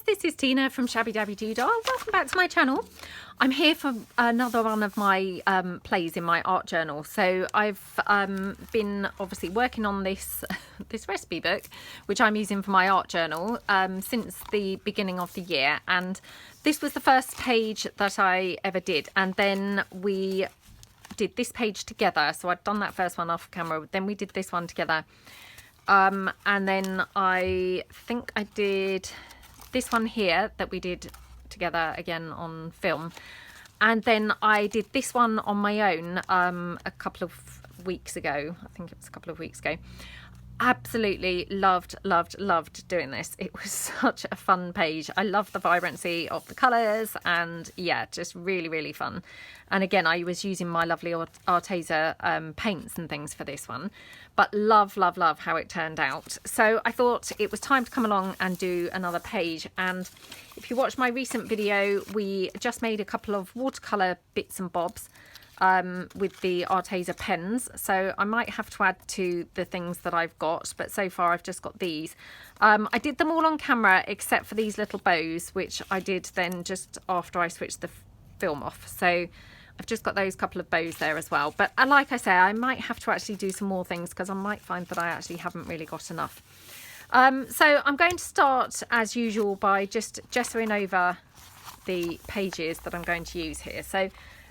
this is Tina from Shabbydabbydoodah. Welcome back to my channel. I'm here for another one of my plays in my art journal. So I've been obviously working on this this recipe book, which I'm using for my art journal since the beginning of the year, and this was the first page that I ever did, and then we did this page together. So I'd done that first one off camera, then we did this one together. And then I think I did this one here that we did together again on film, and then I did this one on my own a couple of weeks ago. I think it was a couple of weeks ago. Absolutely loved doing this. It was such a fun page. I love the vibrancy of the colours, and yeah, just really fun. And again, I was using my lovely Arteza paints and things for this one, but love how it turned out. So I thought it was time to come along and do another page. And if you watch my recent video, we just made a couple of watercolour bits and bobs with the Arteza pens, so I might have to add to the things that I've got, but so far I've just got these. I did them all on camera except for these little bows, which I did then just after I switched the film off. So I've just got those couple of bows there as well, but like I say, I might have to actually do some more things because I might find that I actually haven't really got enough. So I'm going to start as usual by just gessoing over the pages that I'm going to use here. So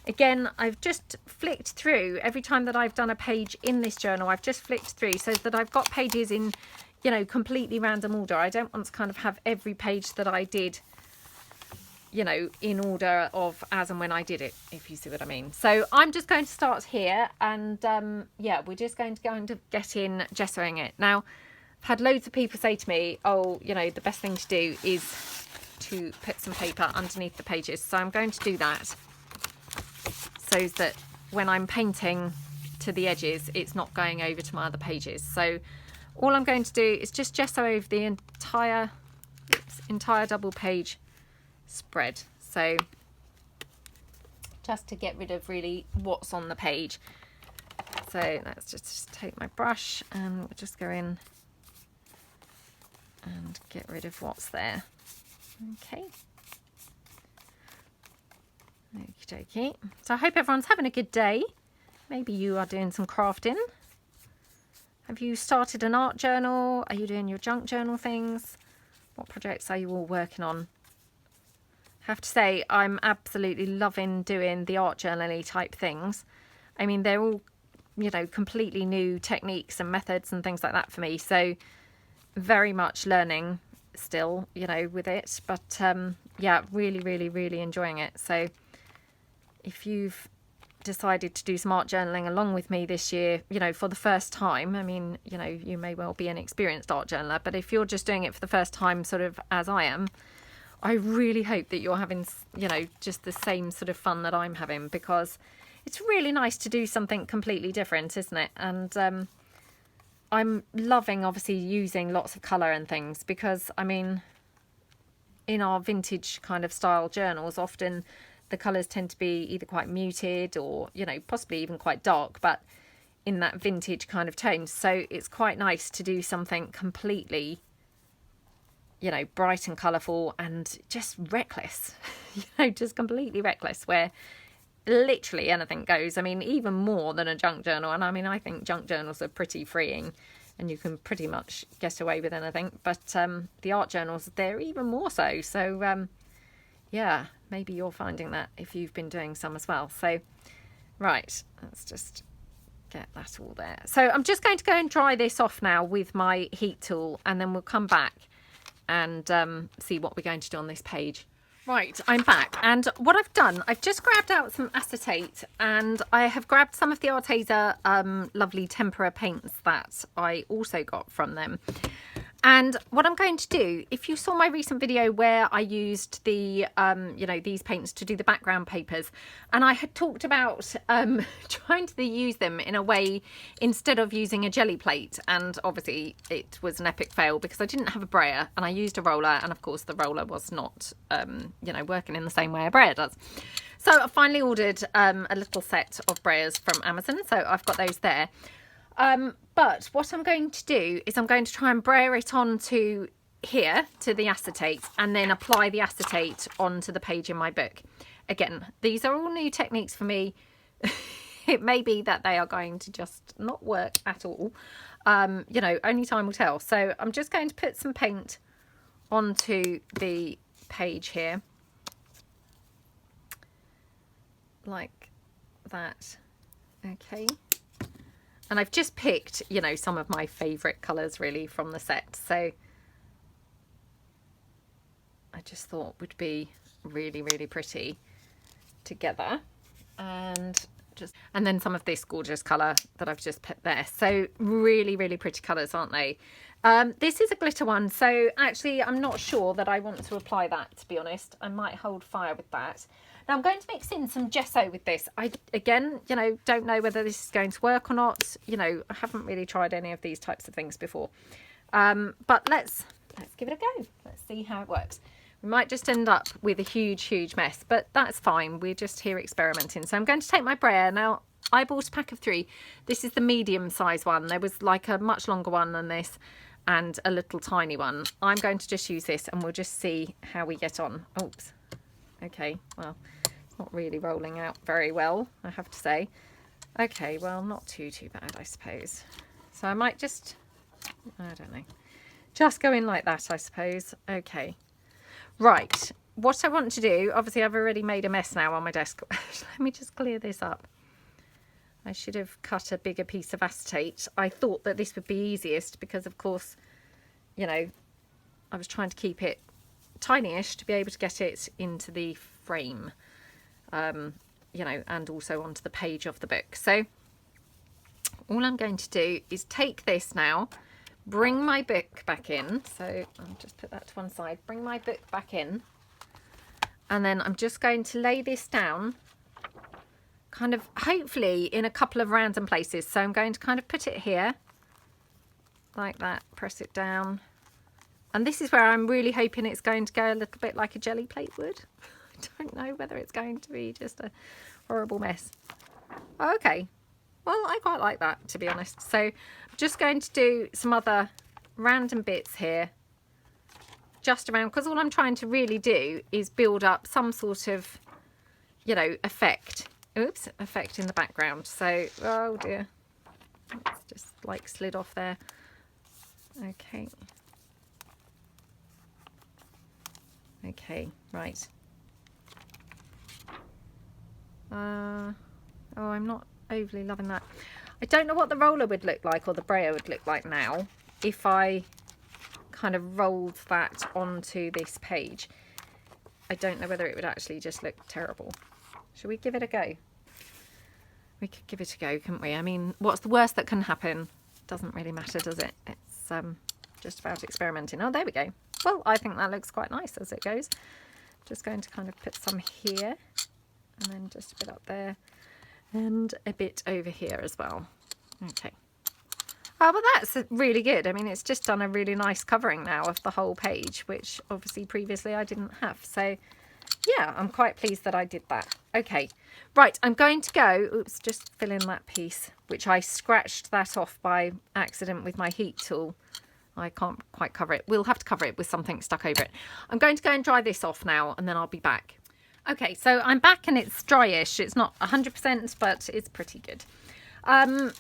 again, I've just flicked through every time that I've done a page in this journal. I've just flicked through so that I've got pages in, you know, completely random order. I don't want to kind of have every page that I did, you know, in order of as and when I did it, if you see what I mean. So I'm just going to start here, and yeah, we're just going to get in gessoing it. Now, I've had loads of people say to me, oh, you know, the best thing to do is to put some paper underneath the pages. So I'm going to do that, so that when I'm painting to the edges, it's not going over to my other pages. So all I'm going to do is just gesso over the entire double page spread. So just to get rid of really what's on the page. So let's just take my brush and we'll just go in and get rid of what's there. Okay. Okie dokie. So I hope everyone's having a good day. Maybe you are doing some crafting. Have you started an art journal? Are you doing your junk journal things? What projects are you all working on? I have to say, I'm absolutely loving doing the art journal-y type things. I mean, they're all, you know, completely new techniques and methods and things like that for me. So very much learning still, you know, with it. But yeah, really enjoying it. So if you've decided to do some art journaling along with me this year, you know, for the first time, I mean, you know, you may well be an experienced art journaler, but if you're just doing it for the first time, sort of as I am, I really hope that you're having, you know, just the same sort of fun that I'm having, because it's really nice to do something completely different, isn't it? And I'm loving, obviously, using lots of colour and things, because, I mean, in our vintage kind of style journals, often the colours tend to be either quite muted or, you know, possibly even quite dark, but in that vintage kind of tone. So it's quite nice to do something completely, you know, bright and colourful and just reckless, you know, just completely reckless, where literally anything goes. I mean, even more than a junk journal. And I mean, I think junk journals are pretty freeing and you can pretty much get away with anything. But the art journals, they're even more so. So, yeah, maybe you're finding that if you've been doing some as well. So, right, let's just get that all there. So I'm just going to go and dry this off now with my heat tool, and then we'll come back and see what we're going to do on this page. Right, I'm back, and what I've done, I've just grabbed out some acetate, and I have grabbed some of the Arteza lovely Tempera paints that I also got from them. And what I'm going to do, if you saw my recent video where I used the, you know, these paints to do the background papers, and I had talked about trying to use them in a way instead of using a jelly plate, and obviously it was an epic fail because I didn't have a brayer and I used a roller, and of course the roller was not, you know, working in the same way a brayer does. So I finally ordered a little set of brayers from Amazon, so I've got those there. But what I'm going to do is I'm going to try and brayer it onto here to the acetate and then apply the acetate onto the page in my book. Again, these are all new techniques for me. It may be that they are going to just not work at all. You know, only time will tell. So I'm just going to put some paint onto the page here. Like that. Okay. And I've just picked, you know, some of my favourite colours really from the set. So I just thought would be really, really pretty together. And then some of this gorgeous colour that I've just put there. So really, really pretty colours, aren't they? This is a glitter one. So actually, I'm not sure that I want to apply that, to be honest. I might hold fire with that. Now I'm going to mix in some gesso with this. Again, you know, don't know whether this is going to work or not. You know, I haven't really tried any of these types of things before. But let's give it a go. Let's see how it works. We might just end up with a huge, huge mess, but that's fine. We're just here experimenting. So I'm going to take my brayer. Now, I bought a pack of 3. This is the medium size one. There was like a much longer one than this and a little tiny one. I'm going to just use this and we'll just see how we get on. Oops. Okay, well, it's not really rolling out very well, I have to say. Okay, well, not too bad, I suppose. So I might just, I don't know, just go in like that, I suppose. Okay. Right, what I want to do, obviously I've already made a mess now on my desk. Let me just clear this up. I should have cut a bigger piece of acetate. I thought that this would be easiest because, of course, you know, I was trying to keep it tiny-ish to be able to get it into the frame, you know, and also onto the page of the book. So all I'm going to do is take this now, bring my book back in. So I'll just put that to one side, bring my book back in, and then I'm just going to lay this down kind of hopefully in a couple of random places. So I'm going to kind of put it here like that, press it down, and this is where I'm really hoping it's going to go a little bit like a jelly plate would. I don't know whether it's going to be just a horrible mess. Okay, well, I quite like that, to be honest. So I'm just going to do some other random bits here just around, because all I'm trying to really do is build up some sort of, you know, effect. Oops, effect in the background. So, oh dear, it's just like slid off there. Okay. Okay, right. Oh, I'm not overly loving that. I don't know what the roller would look like, or the brayer would look like now, if I kind of rolled that onto this page. I don't know whether it would actually just look terrible. Shall we give it a go? We could give it a go, couldn't we? I mean, what's the worst that can happen? Doesn't really matter, does it? It's just about experimenting. Oh, there we go. Well, I think that looks quite nice as it goes. Just going to kind of put some here, and then just a bit up there, and a bit over here as well. Okay. Oh, well, that's really good. I mean, it's just done a really nice covering now of the whole page, which obviously previously I didn't have. So yeah, I'm quite pleased that I did that. Okay, right, I'm going to go, oops, just fill in that piece, which I scratched that off by accident with my heat tool. I can't quite cover it. We'll have to cover it with something stuck over it. I'm going to go and dry this off now, and then I'll be back. Okay, so I'm back and it's dryish. It's not 100%, but it's pretty good.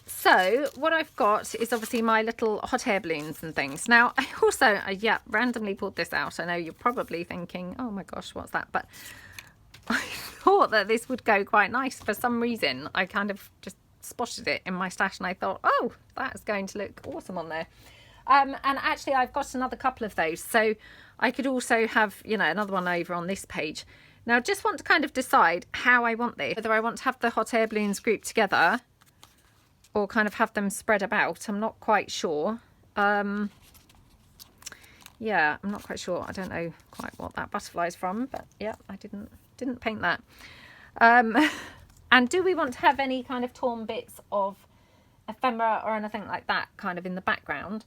So what I've got is obviously my little hot air balloons and things. Now, I also, yeah, randomly pulled this out. I know you're probably thinking, oh my gosh, what's that? But I thought that this would go quite nice. For some reason, I kind of just spotted it in my stash and I thought, oh, that's going to look awesome on there. And actually, I've got another couple of those. So I could also have, you know, another one over on this page. Now, I just want to kind of decide how I want this. Whether I want to have the hot air balloons grouped together or kind of have them spread about. I'm not quite sure. Yeah, I'm not quite sure. I don't know quite what that butterfly is from, but yeah, I didn't paint that. And do we want to have any kind of torn bits of ephemera or anything like that kind of in the background?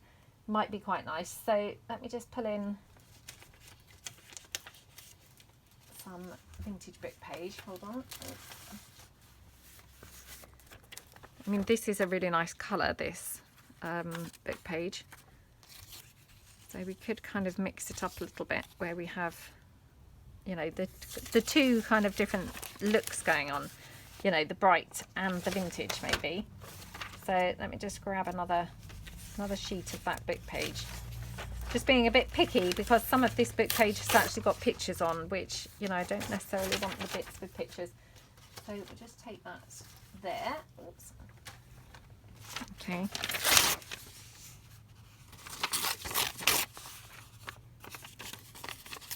Might be quite nice. So let me just pull in some vintage book page. Hold on. I mean, this is a really nice colour, this book page. So we could kind of mix it up a little bit where we have, you know, the two kind of different looks going on, you know, the bright and the vintage maybe. So let me just grab another sheet of that book page. Just being a bit picky because some of this book page has actually got pictures on, which, you know, I don't necessarily want the bits with pictures. So we'll just take that there. Oops. Okay.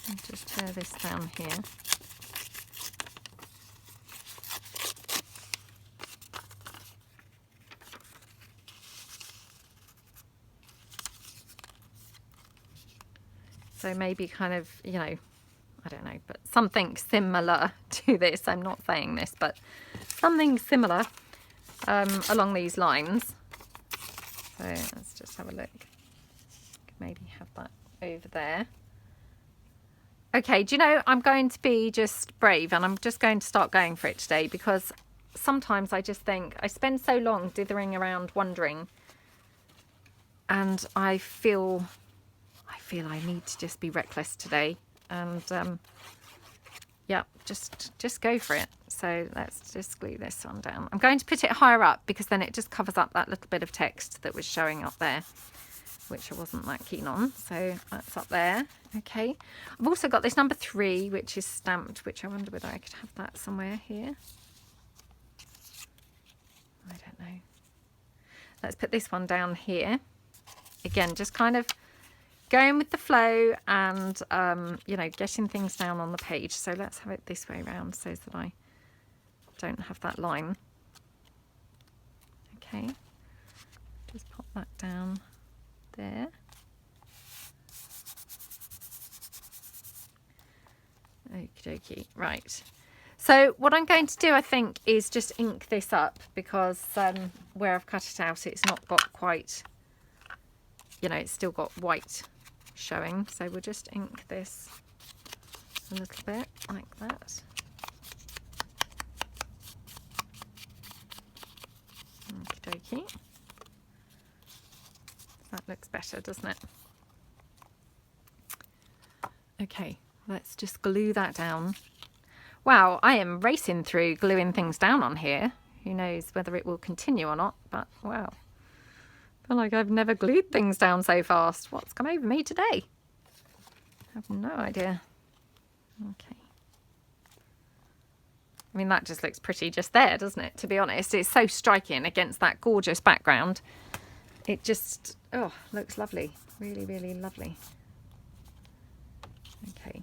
I'll just tear this down here. So maybe kind of, you know, I don't know, but something similar to this. I'm not saying this, but something similar along these lines. So let's just have a look. Maybe have that over there. Okay, do you know, I'm going to be just brave and I'm just going to start going for it today, because sometimes I just think I spend so long dithering around wondering, and I feel I need to just be reckless today, and yeah, just go for it. So let's just glue this one down. I'm going to put it higher up because then it just covers up that little bit of text that was showing up there, which I wasn't that keen on. So that's up there. Okay, I've also got this number 3, which is stamped, which I wonder whether I could have that somewhere here. I don't know. Let's put this one down here. Again, just kind of going with the flow and, you know, getting things down on the page. So let's have it this way around so that I don't have that line. Okay, just pop that down there. Okie dokie. Right. So what I'm going to do, I think, is just ink this up, because where I've cut it out, it's not got quite, you know, it's still got white showing. So we'll just ink this a little bit like that. Okie dokie. That looks better, doesn't it? Okay, let's just glue that down. Wow, I am racing through gluing things down on here. Who knows whether it will continue or not, but wow. I feel like I've never glued things down so fast. What's come over me today? I have no idea. Okay. I mean, that just looks pretty just there, doesn't it? To be honest, it's so striking against that gorgeous background. It just, oh, looks lovely. Really, really lovely. Okay.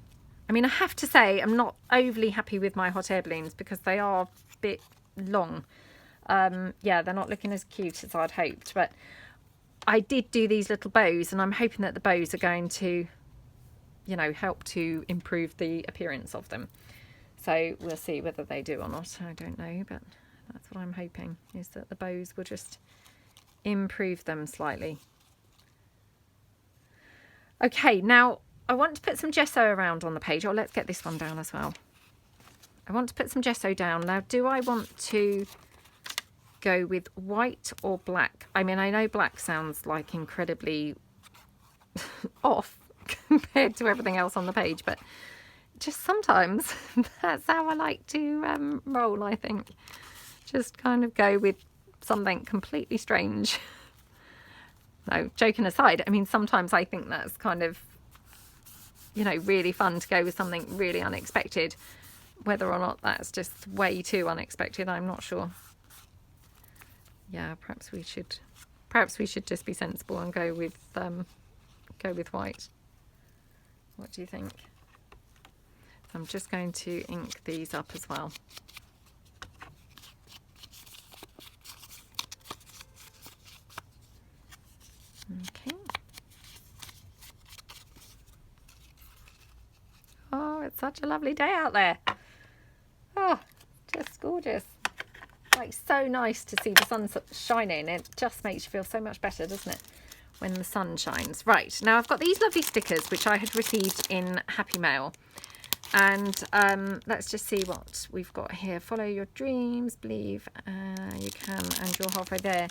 I mean, I have to say, I'm not overly happy with my hot air balloons because they are a bit long. Yeah, they're not looking as cute as I'd hoped, but I did do these little bows, and I'm hoping that the bows are going to, you know, help to improve the appearance of them. So we'll see whether they do or not. I don't know, but that's what I'm hoping, is that the bows will just improve them slightly. Okay, now I want to put some gesso around on the page. Oh, let's get this one down as well. I want to put some gesso down. Now, do I want to go with white or black? I mean, I know black sounds like incredibly off compared to everything else on the page, but just sometimes that's how I like to roll, I think. Just kind of go with something completely strange. No, joking aside, I mean, sometimes I think that's kind of, you know, really fun to go with something really unexpected. Whether or not that's just way too unexpected, I'm not sure. Yeah, perhaps we should just be sensible and go with white. What do you think? So I'm just going to ink these up as well. Okay. Oh, it's such a lovely day out there. Oh, just gorgeous. Like, so nice to see the sun shining. It just makes you feel so much better, doesn't it, when the sun shines. Right, now I've got these lovely stickers which I had received in Happy Mail. And let's just see what we've got here. Follow your dreams, believe you can, and you're halfway there.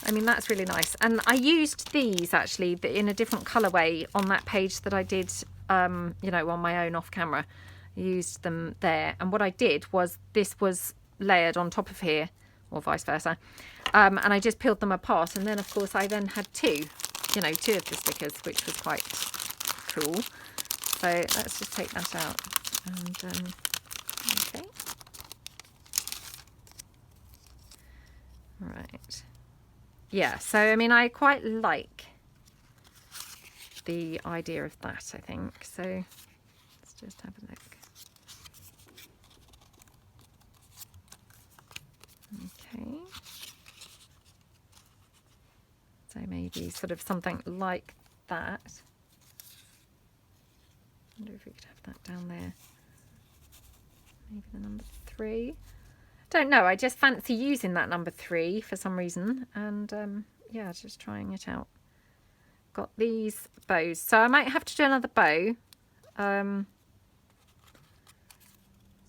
I mean, that's really nice. And I used these actually in a different colourway on that page that I did, you know, on my own off camera. I used them there. And what I did was this was layered on top of here, or vice versa. And I just peeled them apart. And then, of course, I then had two of the stickers, which was quite cool. So let's just take that out. And, okay. Right. Yeah, so I mean, I quite like the idea of that, I think. So let's just have a look. Okay. So maybe sort of something like that. I wonder if we could have that down there. Maybe the number 3. Don't know, I just fancy using that number 3 for some reason, and yeah, just trying it out. Got these bows, so I might have to do another bow. Let's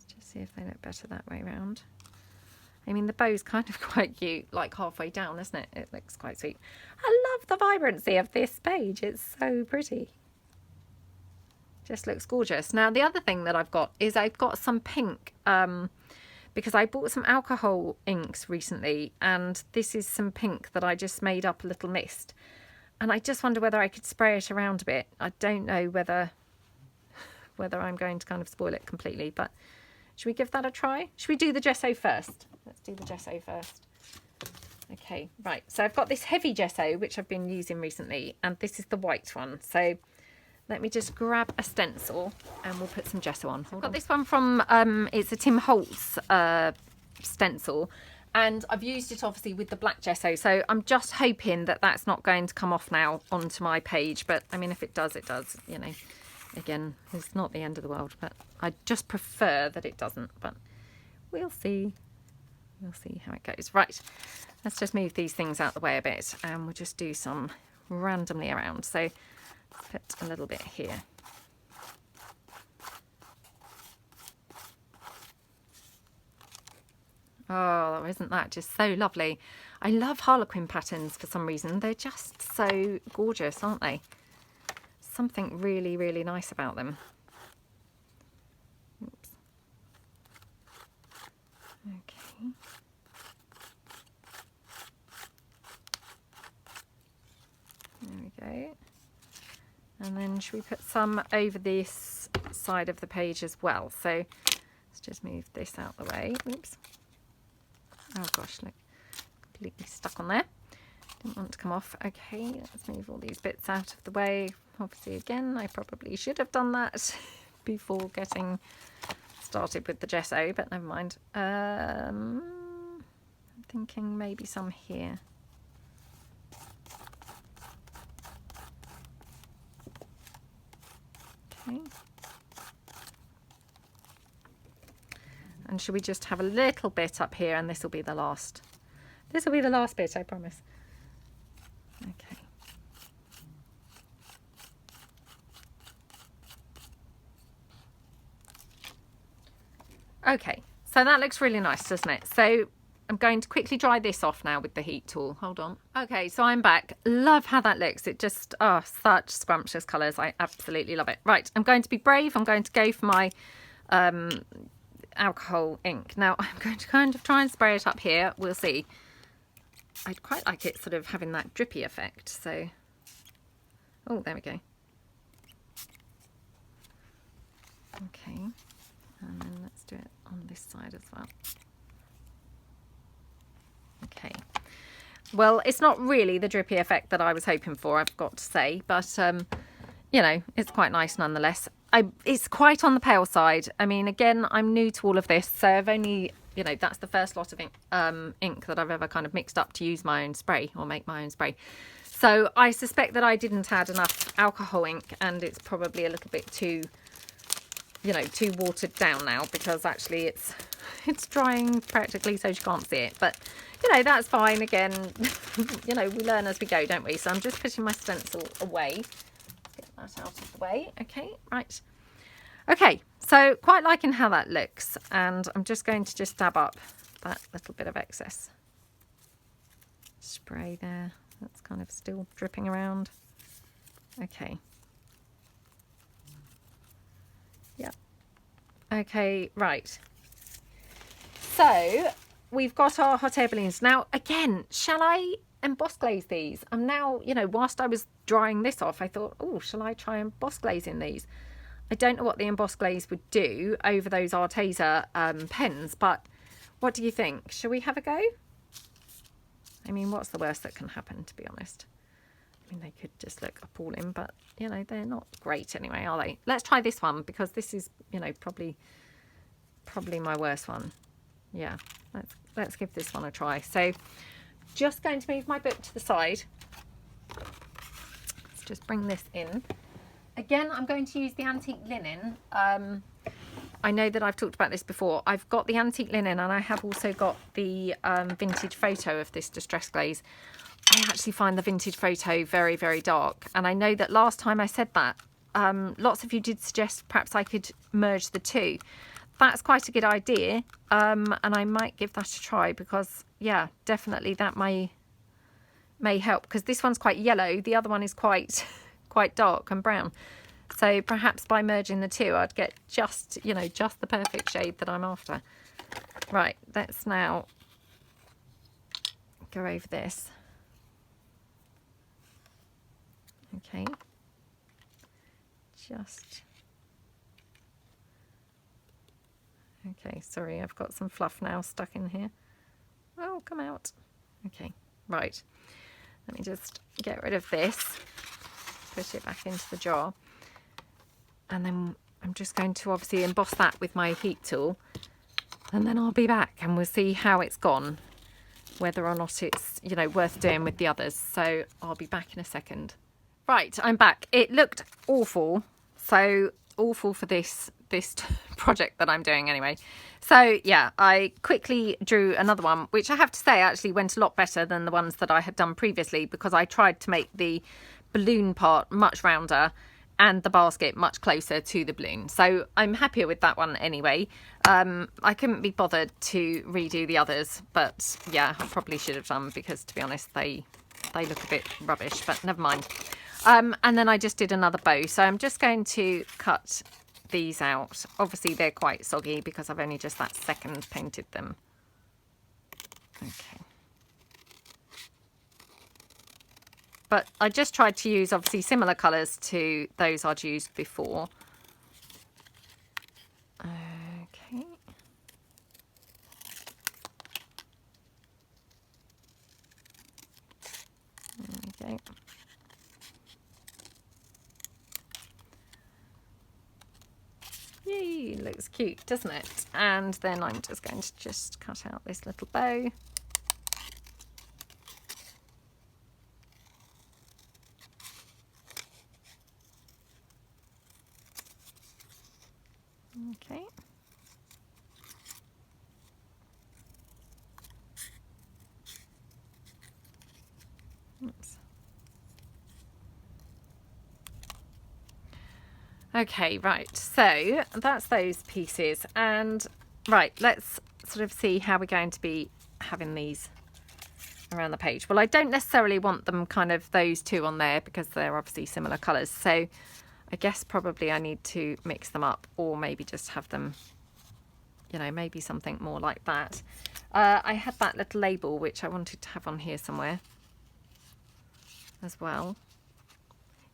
just see if they look better that way around. I mean, the bow's kind of quite cute, like halfway down, isn't it? It looks quite sweet. I love the vibrancy of this page, it's so pretty. Just looks gorgeous. Now, the other thing that I've got is I've got some pink, because I bought some alcohol inks recently, and this is some pink that I just made up a little mist. And I just wonder whether I could spray it around a bit. I don't know whether I'm going to kind of spoil it completely, but should we give that a try? Should we do the gesso first? Let's do the gesso first. Okay, right. So I've got this heavy gesso, which I've been using recently, and this is the white one. So let me just grab a stencil and we'll put some gesso on. I've got this one from, it's a Tim Holtz stencil, and I've used it obviously with the black gesso. So I'm just hoping that that's not going to come off now onto my page. But I mean, if it does, it does, you know. Again, it's not the end of the world, but I just prefer that it doesn't. But we'll see. We'll see how it goes. Right, let's just move these things out the way a bit, and we'll just do some randomly around. So put a little bit here. Oh, isn't that just so lovely? I love Harlequin patterns for some reason. They're just so gorgeous, aren't they? Something really, really nice about them. Oops. Okay. There we go. And then should we put some over this side of the page as well? So let's just move this out the way. Oops. Oh gosh, look, completely stuck on there. Didn't want to come off. Okay, let's move all these bits out of the way. Obviously, again, I probably should have done that before getting started with the gesso, but never mind. I'm thinking maybe some here. Okay. And should we just have a little bit up here, and this will be the last. This will be the last bit, I promise. Okay. Okay, so that looks really nice, doesn't it? So I'm going to quickly dry this off now with the heat tool. Hold on. Okay, so I'm back. Love how that looks. It just, oh, such scrumptious colours. I absolutely love it. Right, I'm going to be brave. I'm going to go for my alcohol ink. Now, I'm going to kind of try and spray it up here. We'll see. I'd quite like it sort of having that drippy effect. So, oh, there we go. Okay, and then let's do it on this side as well. Okay, well, it's not really the drippy effect that I was hoping for, I've got to say, but you know, it's quite nice nonetheless. It's quite on the pale side. I mean, again, I'm new to all of this, so I've only, you know, that's the first lot of ink that I've ever kind of mixed up to use my own spray or make my own spray. So I suspect that I didn't add enough alcohol ink, and it's probably a little bit too, you know, too watered down now, because actually it's drying practically so you can't see it. But, you know, that's fine. Again, you know, we learn as we go, don't we? So I'm just putting my stencil away. Get that out of the way. Okay, right. Okay, so quite liking how that looks, and I'm just going to just dab up that little bit of excess. spray there. That's kind of still dripping around. Okay. Yeah. Okay, right. So we've got our hot air balloons. Now, again, shall I emboss glaze these? I'm now, you know, whilst I was drying this off, I thought, oh, shall I try emboss glazing these? I don't know what the emboss glaze would do over those Arteza pens, but what do you think? Shall we have a go? I mean, what's the worst that can happen, to be honest? I mean, they could just look appalling, but, you know, they're not great anyway, are they? Let's try this one, because this is, you know, probably my worst one. Yeah, let's give this one a try. So, just going to move my book to the side. Let's just bring this in. Again, I'm going to use the antique linen. I know that I've talked about this before. I've got the antique linen, and I have also got the vintage photo of this distress glaze. I actually find the vintage photo very, very dark. And I know that last time I said that, lots of you did suggest perhaps I could merge the two. That's quite a good idea. And I might give that a try because, yeah, definitely that may help. Because this one's quite yellow. The other one is quite dark and brown. So perhaps by merging the two, I'd get just, you know, just the perfect shade that I'm after. Right, let's now go over this. Okay. Okay, sorry, I've got some fluff now stuck in here. Oh, come out. Okay, right. Let me just get rid of this. Put it back into the jar. And then I'm just going to obviously emboss that with my heat tool. And then I'll be back and we'll see how it's gone. Whether or not it's, you know, worth doing with the others. So I'll be back in a second. Right, I'm back. It looked awful. So awful for this project that I'm doing anyway. So yeah, I quickly drew another one, which I have to say actually went a lot better than the ones that I had done previously, because I tried to make the balloon part much rounder and the basket much closer to the balloon. So I'm happier with that one anyway. I couldn't be bothered to redo the others, but yeah, I probably should have done, because to be honest, they look a bit rubbish, but never mind. And then I just did another bow. So I'm just going to cut these out. Obviously they're quite soggy because I've only just that second painted them. Okay. But I just tried to use obviously similar colours to those I'd used before. Okay. There we go. Yay, looks cute, doesn't it? And then I'm just going to just cut out this little bow. Okay. Oops. Okay, right, so that's those pieces, and right, let's sort of see how we're going to be having these around the page. Well, I don't necessarily want them kind of those two on there because they're obviously similar colours, so I guess probably I need to mix them up, or maybe just have them, you know, maybe something more like that. I had that little label which I wanted to have on here somewhere as well.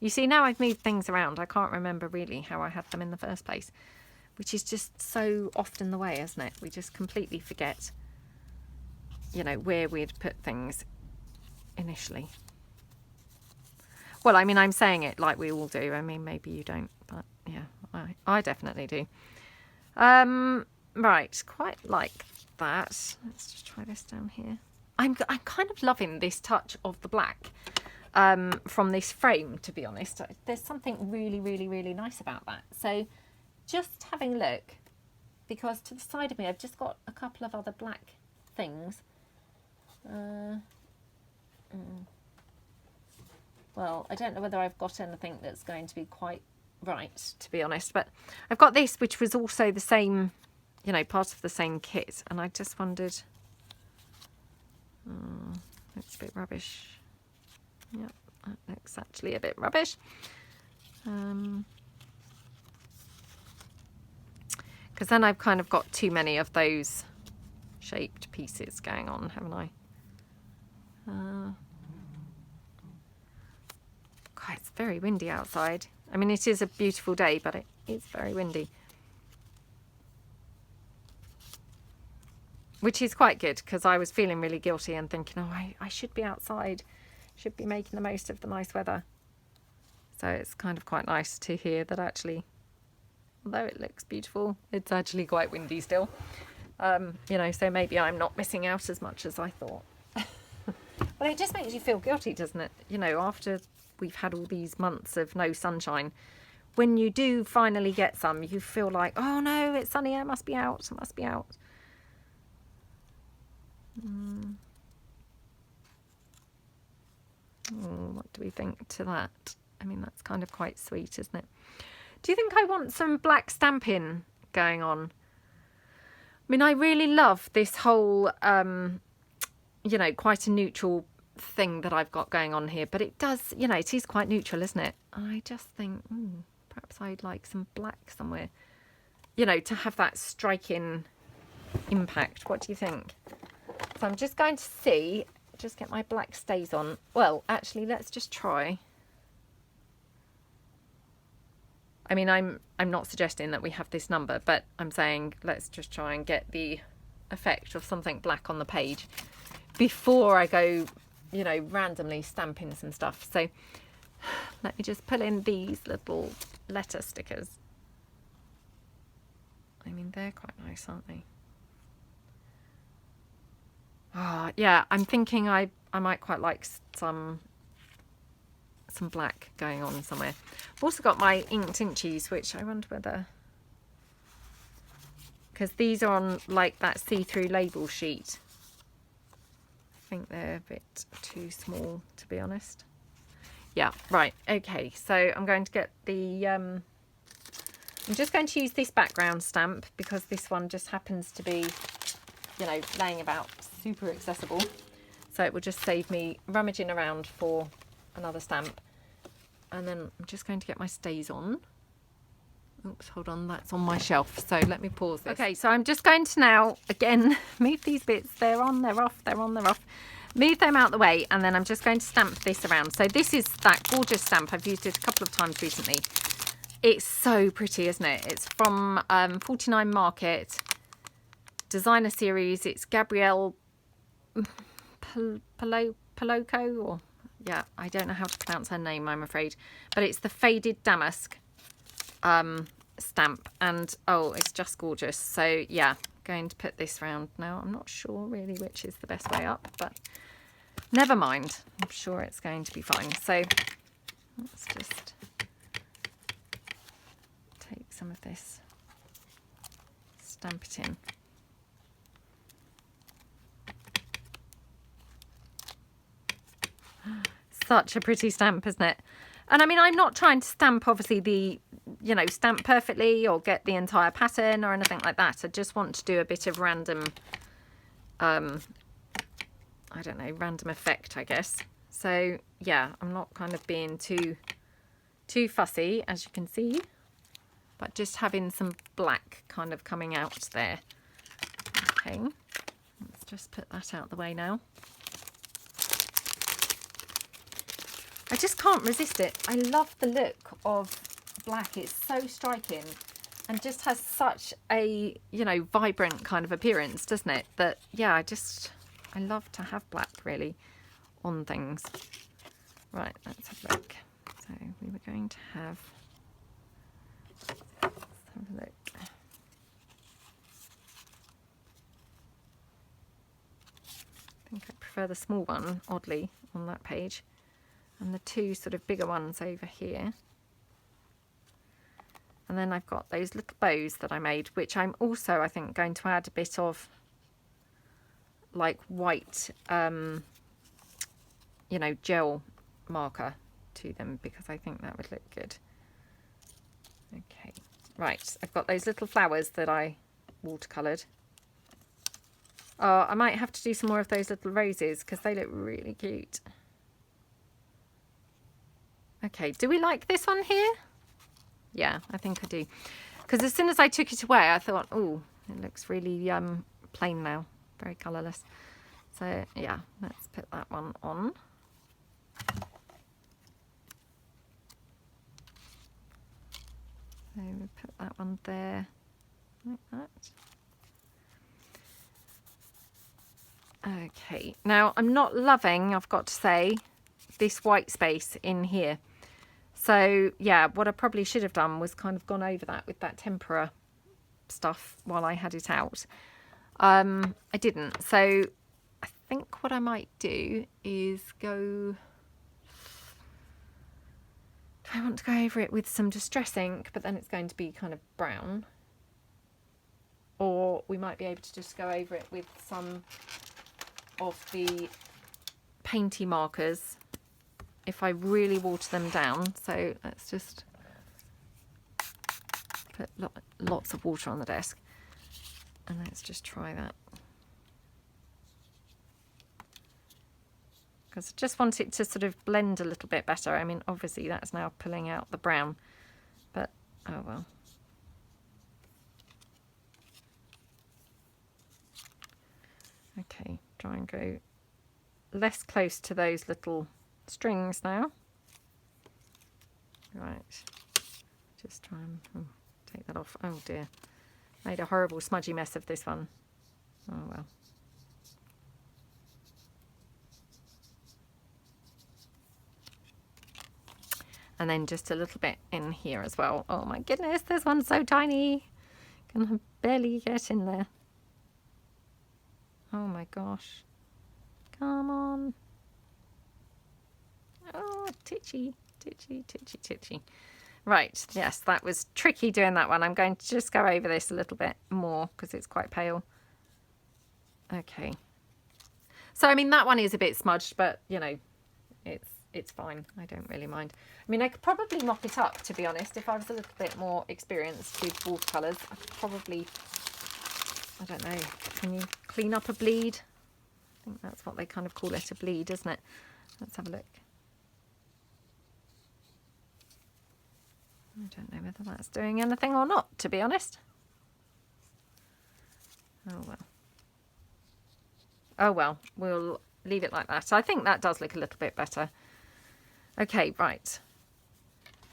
You see, now I've moved things around, I can't remember really how I had them in the first place, which is just so often the way, isn't it? We just completely forget, you know, where we'd put things initially. Well, I mean, I'm saying it like we all do. I mean, maybe you don't, but yeah, I definitely do. Right, quite like that. Let's just try this down here. I'm kind of loving this touch of the black. From this frame, to be honest. There's something really, really, really nice about that. So just having a look, because to the side of me I've just got a couple of other black things. Well, I don't know whether I've got anything that's going to be quite right, to be honest, but I've got this, which was also the same, you know, part of the same kit, and I just wondered, looks a bit rubbish. Yep, that looks actually a bit rubbish. Because then I've kind of got too many of those shaped pieces going on, haven't I? God, it's very windy outside. I mean, it is a beautiful day, but it is very windy. Which is quite good, because I was feeling really guilty and thinking, oh, I should be outside, should be making the most of the nice weather. So it's kind of quite nice to hear that actually, although it looks beautiful, it's actually quite windy still. You know, so maybe I'm not missing out as much as I thought. But it just makes you feel guilty, doesn't it? You know, after we've had all these months of no sunshine, when you do finally get some, you feel like, oh no, it's sunny, it must be out, it must be out. Oh, what do we think to that? I mean, that's kind of quite sweet, isn't it? Do you think I want some black stamping going on? I mean, I really love this whole, you know, quite a neutral thing that I've got going on here. But it does, you know, it is quite neutral, isn't it? I just think, perhaps I'd like some black somewhere. You know, to have that striking impact. What do you think? So I'm just going to see, just get my black stays on. Well, actually, let's just try. I mean, I'm not suggesting that we have this number, but I'm saying let's just try and get the effect of something black on the page before I go, you know, randomly stamping some stuff. So let me just pull in these little letter stickers. I mean, they're quite nice, aren't they? Oh, yeah, I'm thinking I might quite like some black going on somewhere. I've also got my inked inchies, which I wonder whether, because these are on like that see-through label sheet. I think they're a bit too small, to be honest. Yeah, right, okay, so I'm going to get the I'm just going to use this background stamp, because this one just happens to be, you know, laying about, super accessible, so it will just save me rummaging around for another stamp. And then I'm just going to get my stays on. Oops, hold on, that's on my shelf, so let me pause this. Okay, so I'm just going to now again move these bits. They're on, they're off, they're on, they're off. Move them out the way, and then I'm just going to stamp this around. So this is that gorgeous stamp. I've used it a couple of times recently. It's so pretty, isn't it? It's from 49 Market designer series. It's Gabrielle Paloco, or yeah, I don't know how to pronounce her name, I'm afraid, but it's the faded damask stamp, and oh, it's just gorgeous. So yeah, going to put this round now. I'm not sure really which is the best way up, but never mind, I'm sure it's going to be fine. So let's just take some of this, stamp it in. Such a pretty stamp, isn't it? And I mean, I'm not trying to stamp obviously the, you know, stamp perfectly or get the entire pattern or anything like that. I just want to do a bit of random, I don't know, random effect, I guess. So yeah, I'm not kind of being too fussy, as you can see, but just having some black kind of coming out there. Okay, let's just put that out the way now. I just can't resist it. I love the look of black. It's so striking and just has such a, you know, vibrant kind of appearance, doesn't it? That, yeah, I love to have black really on things. Right, let's have a look. So we were going to have, let's have a look. I think I prefer the small one, oddly, on that page. And the two sort of bigger ones over here. And then I've got those little bows that I made, which I'm also, I think, going to add a bit of like white, you know, gel marker to them, because I think that would look good. Okay, right, I've got those little flowers that I watercoloured. Oh, I might have to do some more of those little roses because they look really cute. Okay, do we like this one here? Yeah, I think I do. Because as soon as I took it away, I thought, oh, it looks really plain now. Very colourless. So, yeah, let's put that one on. So we'll put that one there, like that. Okay, now I'm not loving, I've got to say, this white space in here. So yeah, what I probably should have done was kind of gone over that with that tempera stuff while I had it out. I didn't. So I think what I might do is go... I want to go over it with some distress ink, but then it's going to be kind of brown. Or we might be able to just go over it with some of the painty markers if I really water them down. So let's just put lots of water on the desk and let's just try that. Because I just want it to sort of blend a little bit better. I mean, obviously that's now pulling out the brown, but oh well. Okay, try and go less close to those little strings now. Right, just try and take that off. Oh dear, made a horrible smudgy mess of this one. Oh well. And then just a little bit in here as well. Oh my goodness, this one's so tiny. Can barely get in there. Oh my gosh. Come on. Oh, titchy, titchy, titchy, titchy. Right, yes, that was tricky doing that one. I'm going to just go over this a little bit more because it's quite pale. Okay. So, I mean, that one is a bit smudged, but, you know, it's fine. I don't really mind. I mean, I could probably mop it up, to be honest. If I was a little bit more experienced with watercolours, I could probably, I don't know, can you clean up a bleed? I think that's what they kind of call it, a bleed, isn't it? Let's have a look. I don't know whether that's doing anything or not, to be honest. Oh well. Oh well, we'll leave it like that. I think that does look a little bit better. Okay, right.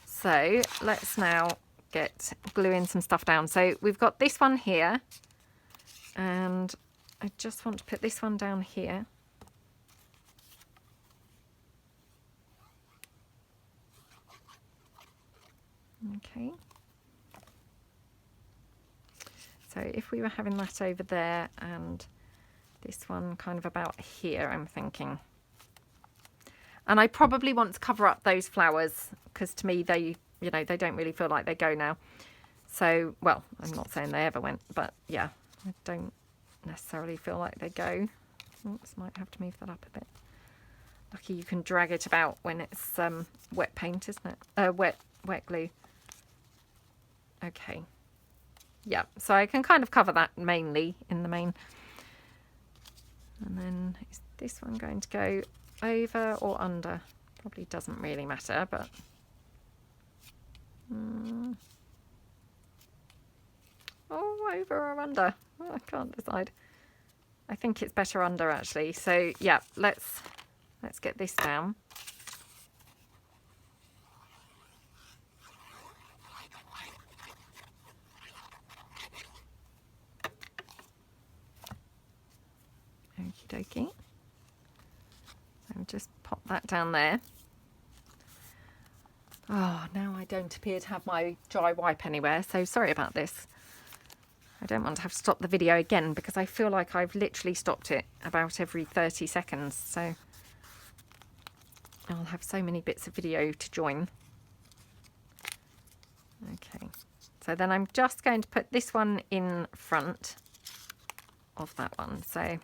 So let's now get gluing some stuff down. So we've got this one here, and I just want to put this one down here. Okay. So if we were having that over there and this one kind of about here, I'm thinking. And I probably want to cover up those flowers because to me they, you know, they don't really feel like they go now. So, well, I'm not saying they ever went, but yeah, I don't necessarily feel like they go. Oops, might have to move that up a bit. Lucky you can drag it about when it's wet paint, isn't it? Wet glue. Okay. Yeah, so I can kind of cover that mainly in the main. And then is this one going to go over or under? Probably doesn't really matter, but oh, over or under? Oh, I can't decide. I think it's better under actually. So yeah, let's get this down. Okie dokie. So just pop that down there. Oh, now I don't appear to have my dry wipe anywhere, so sorry about this. I don't want to have to stop the video again because I feel like I've literally stopped it about every 30 seconds, so I'll have so many bits of video to join. Okay, so then I'm just going to put this one in front of that one. So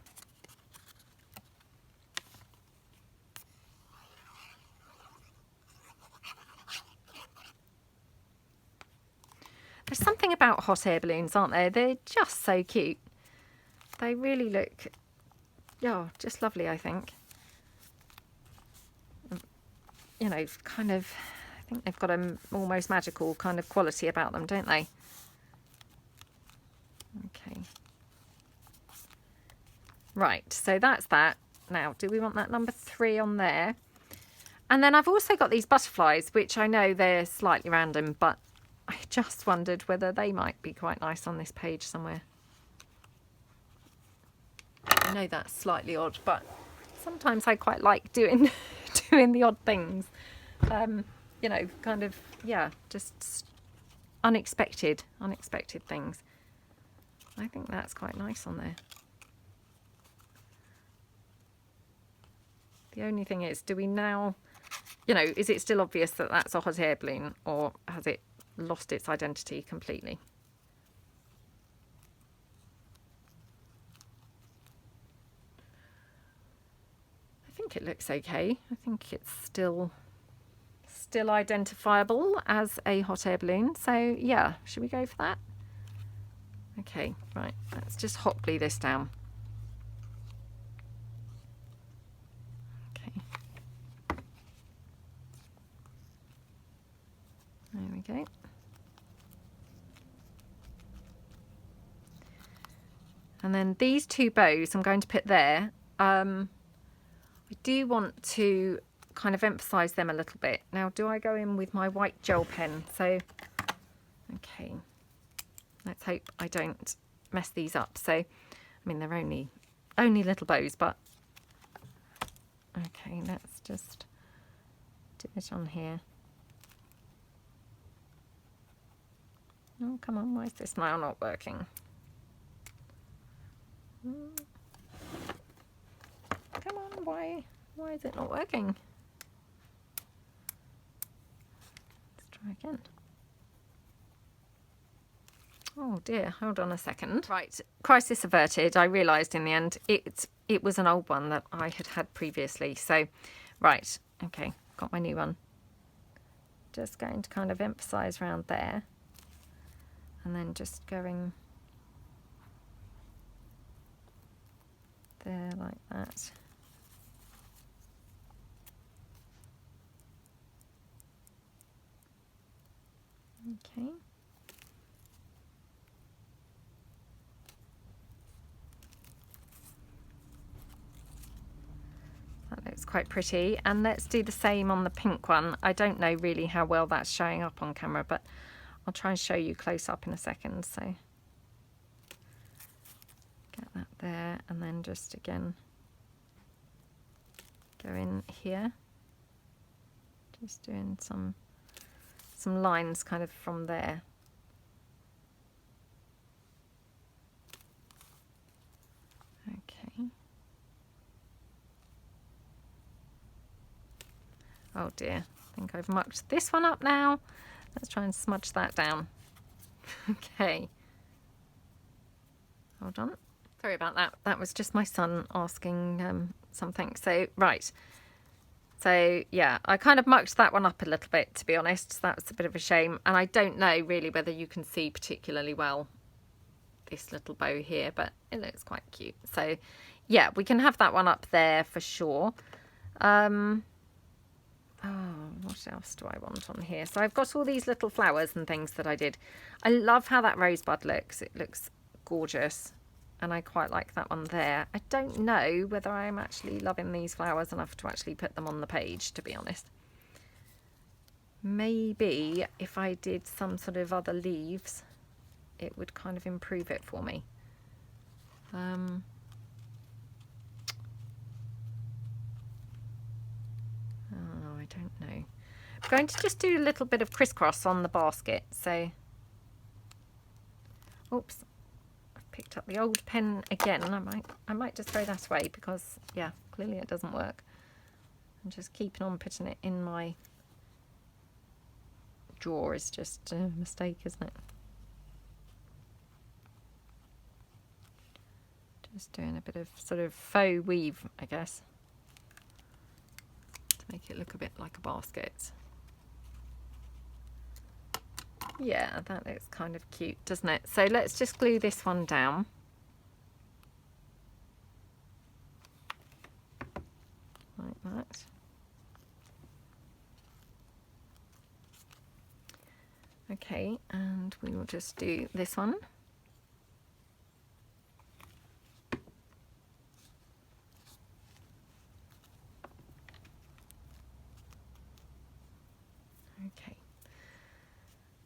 there's something about hot air balloons, aren't there? They're just so cute. they really look, yeah, just lovely, I think. You know, kind of, I think they've got a almost magical kind of quality about them, don't they? Okay. Right, so that's that. Now, do we want that number 3 on there? And then I've also got these butterflies, which I know they're slightly random, but I just wondered whether they might be quite nice on this page somewhere. I know that's slightly odd, but sometimes I quite like doing the odd things. You know, kind of, yeah, just unexpected things. I think that's quite nice on there. The only thing is, do we now, you know, is it still obvious that that's a hot air balloon, or has it lost its identity completely? I think it looks okay. I think it's still identifiable as a hot air balloon. So yeah, should we go for that? Okay, right, let's just hot glue this down. Okay. There we go. And then these 2 bows I'm going to put there. I do want to kind of emphasize them a little bit. Now, do I go in with my white gel pen? So, okay, let's hope I don't mess these up. So, I mean, they're only little bows, but okay, let's just do it on here. Oh, come on, why is this now not working? Come on, why is it not working? Let's try again. Oh dear, hold on a second. Right, crisis averted. I realised in the end it was an old one that I had previously. So, right, okay, got my new one. Just going to kind of emphasise around there. And then just going there like that. Okay. That looks quite pretty. And let's do the same on the pink one. I don't know really how well that's showing up on camera, but I'll try and show you close up in a second. So get that there, and then just again go in here, just doing some lines kind of from there. Okay. Oh dear, I think I've mucked this one up now. Let's try and smudge that down. Okay. Hold on. Sorry about that. That was just my son asking something. So, right. So, yeah, I kind of mucked that one up a little bit, to be honest. That was a bit of a shame. And I don't know really whether you can see particularly well this little bow here, but it looks quite cute. So, yeah, we can have that one up there for sure. Oh, what else do I want on here? So I've got all these little flowers and things that I did. I love how that rosebud looks. It looks gorgeous. And I quite like that one there. I don't know whether I'm actually loving these flowers enough to actually put them on the page, to be honest. Maybe if I did some sort of other leaves, it would kind of improve it for me. Oh, I don't know. I'm going to just do a little bit of crisscross on the basket. So, oops. Picked up the old pen again. I might just throw that away because, yeah, clearly it doesn't work. I'm just keeping on putting it in my drawer is just a mistake, isn't it? Just doing a bit of sort of faux weave, I guess, to make it look a bit like a basket. Yeah, that looks kind of cute, doesn't it? So let's just glue this one down. like that. Okay, and we will just do this one. Okay.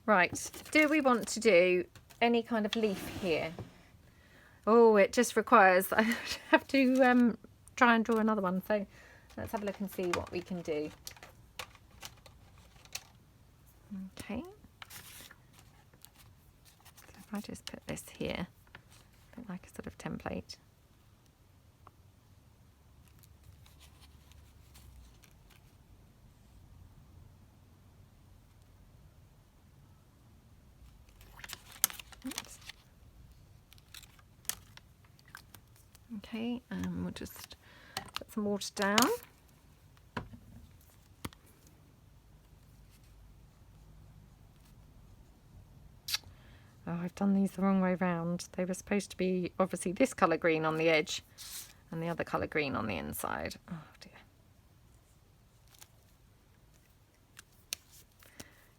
Right, do we want to do any kind of leaf here? Oh, it just requires, I have to try and draw another one. So let's have a look and see what we can do. Okay. So if I just put this here, a bit like a sort of template. Oops. Okay, and we'll just put some water down. Oh, I've done these the wrong way round. They were supposed to be obviously this colour green on the edge and the other colour green on the inside. Oh dear.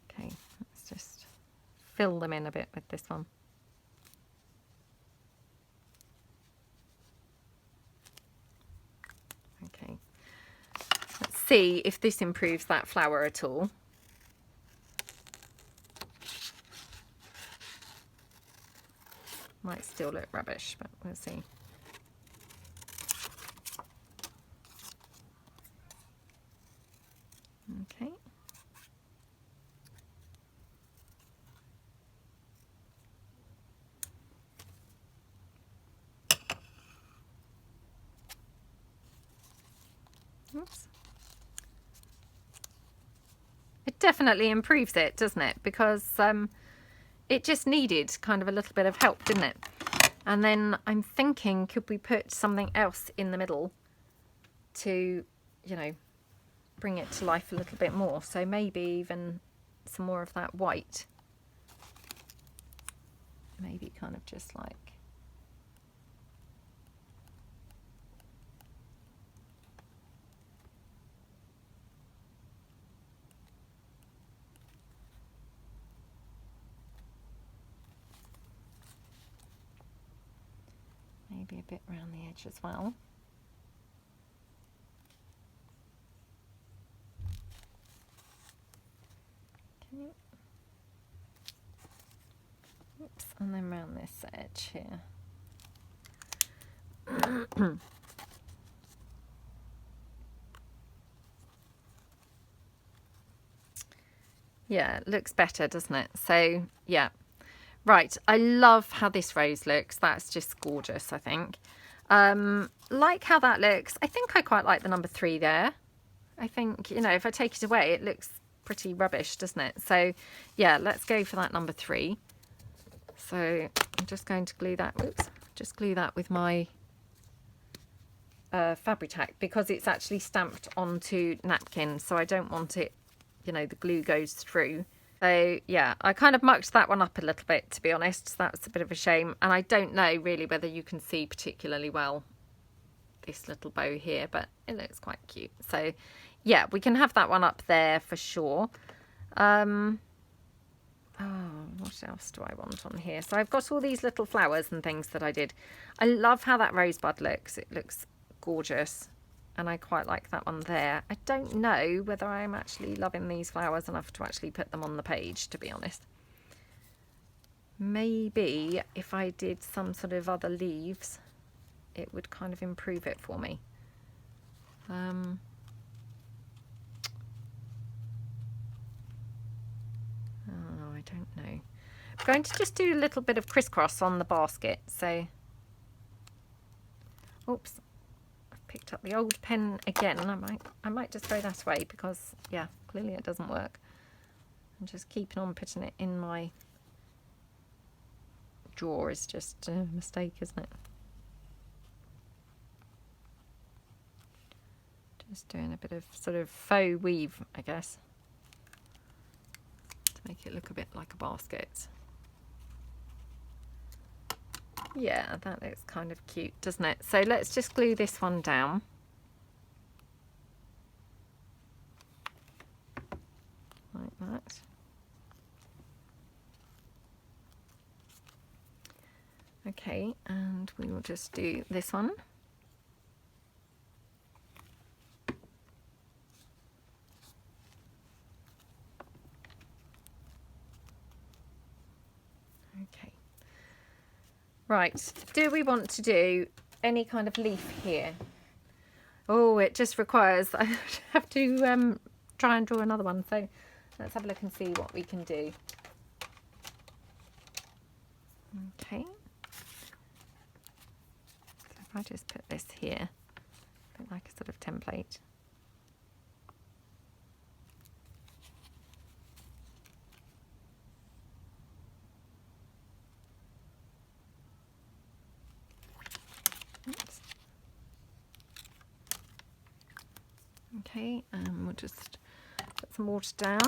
Okay, let's just fill them in a bit with this one. Okay, let's see if this improves that flower at all. Might still look rubbish, but we'll see. Okay. Oops. It definitely improves it, doesn't it? Because it just needed kind of a little bit of help, didn't it? And then I'm thinking, could we put something else in the middle to, you know, bring it to life a little bit more? So maybe even some more of that white. Maybe kind of just like... maybe a bit around the edge as well. Okay. Oops, and then around this edge here. Yeah, it looks better, doesn't it? So, yeah. Right, I love how this rose looks. That's just gorgeous, I think. Like how that looks. I think I quite like the number 3 there. I think, you know, if I take it away, it looks pretty rubbish, doesn't it? So, yeah, let's go for that number 3. So, I'm just going to glue that. Oops, just glue that with my Fabri-Tac because it's actually stamped onto napkin. So, I don't want it, you know, the glue goes through. So yeah, I kind of mucked that one up a little bit, to be honest. That was a bit of a shame. And I don't know really whether you can see particularly well this little bow here, but it looks quite cute. So yeah, we can have that one up there for sure. Oh, what else do I want on here? So I've got all these little flowers and things that I did. I love how that rosebud looks. It looks gorgeous. And I quite like that one there. I don't know whether I'm actually loving these flowers enough to actually put them on the page, to be honest. Maybe if I did some sort of other leaves, it would kind of improve it for me. Oh, I don't know. I'm going to just do a little bit of crisscross on the basket. So, oops. Picked up the old pen again. I might just throw that away because yeah, clearly it doesn't work. I'm just keeping on putting it in my drawer is just a mistake, isn't it? Just doing a bit of sort of faux weave, I guess, to make it look a bit like a basket. Yeah, that looks kind of cute, doesn't it? So let's just glue this one down. Okay, and we will just do this one. Okay. Right, do we want to do any kind of leaf here? Oh, it just requires, I have to try and draw another one. So let's have a look and see what we can do. Okay. So if I just put this here, a bit like a sort of template. Oops. Okay, and we'll just put some water down.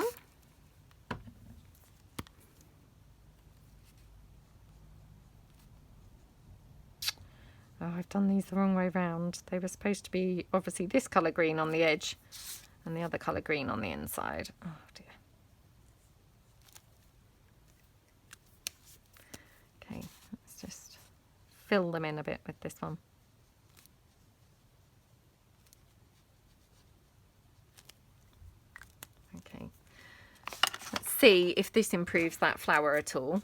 Oh, I've done these the wrong way round. They were supposed to be obviously this colour green on the edge and the other colour green on the inside. Oh dear. Okay, let's just fill them in a bit with this one. Okay, let's see if this improves that flower at all.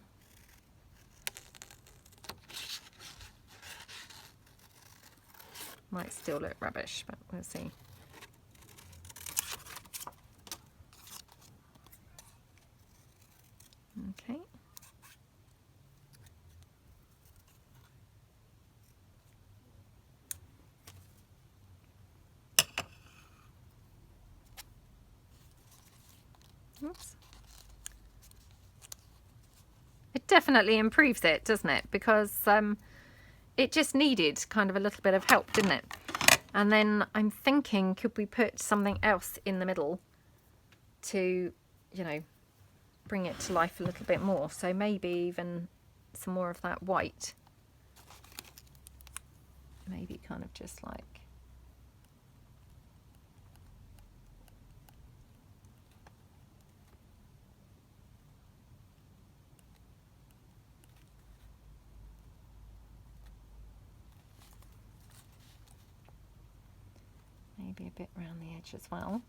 Might still look rubbish, but we'll see. Okay. Oops. It definitely improves it, doesn't it? Because it just needed kind of a little bit of help, didn't it? And then I'm thinking, could we put something else in the middle to, you know, bring it to life a little bit more? So maybe even some more of that white. Maybe kind of just like... maybe a bit around the edge as well.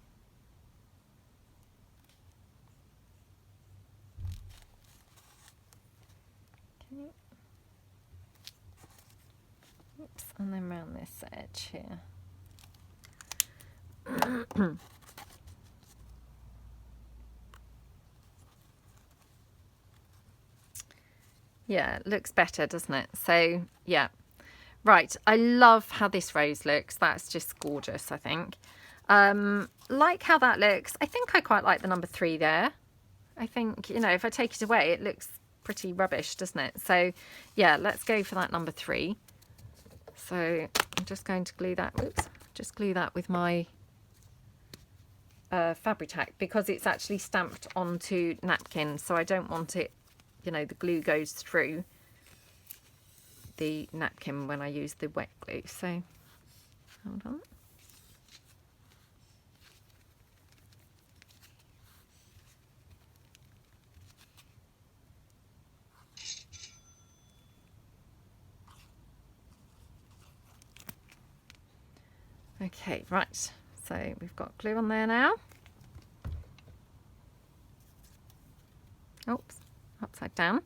Okay. Oops, and then around this edge here. Yeah, it looks better, doesn't it? So, yeah. Right, I love how this rose looks. That's just gorgeous, I think. Like how that looks. I think I quite like the number 3 there. I think, you know, if I take it away, it looks pretty rubbish, doesn't it? So, yeah, let's go for that number 3. So, I'm just going to glue that. Oops, just glue that with my Fabri-Tac because it's actually stamped onto napkin. So, I don't want it, you know, the glue goes through the napkin when I use the wet glue. So hold on. Okay, right, so we've got glue on there now. Oops, upside down.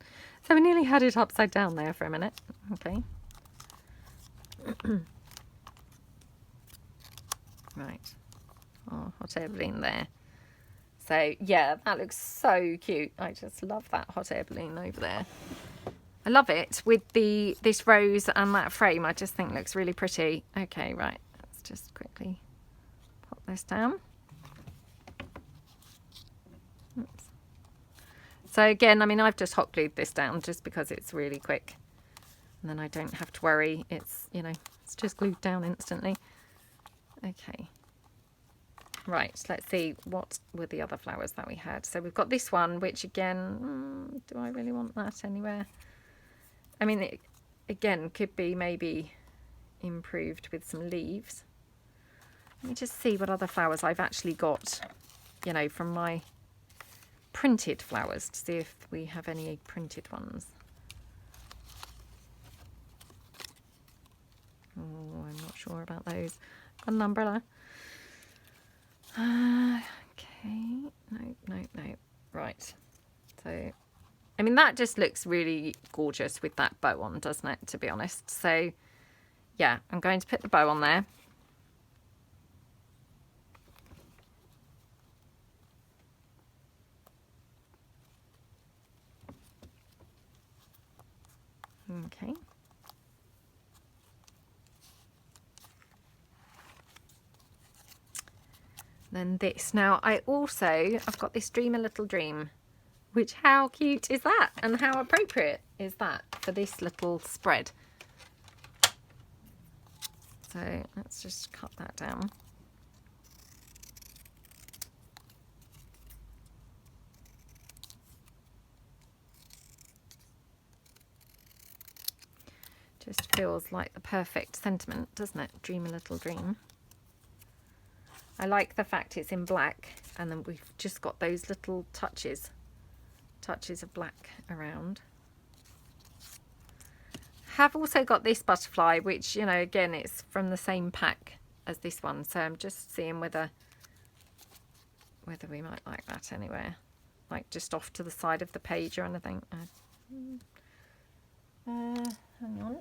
So we nearly had it upside down there for a minute. Okay. Right. Oh, hot air balloon there. So yeah, that looks so cute. I just love that hot air balloon over there. I love it with this rose and that frame. I just think it looks really pretty. Okay, right. Let's just quickly pop this down. Oops. So again, I mean, I've just hot glued this down just because it's really quick. And then I don't have to worry. It's, you know, it's just glued down instantly. Okay. Right, let's see, what were the other flowers that we had? So we've got this one, which again, do I really want that anywhere? I mean, it, again, could be maybe improved with some leaves. Let me just see what other flowers I've actually got, you know, from my printed flowers to see if we have any printed ones. those. Got an umbrella. Okay, no. Right. So, I mean, that just looks really gorgeous with that bow on, doesn't it, to be honest? So, yeah, I'm going to put the bow on there. Okay. Then this. Now, I've got this Dream a Little Dream, which how cute is that? And how appropriate is that for this little spread? So let's just cut that down. Just feels like the perfect sentiment, doesn't it? Dream a little dream. I like the fact it's in black, and then we've just got those little touches of black around. Have also got this butterfly, which, you know, again, it's from the same pack as this one, so I'm just seeing whether we might like that anywhere, like just off to the side of the page or anything. Hang on.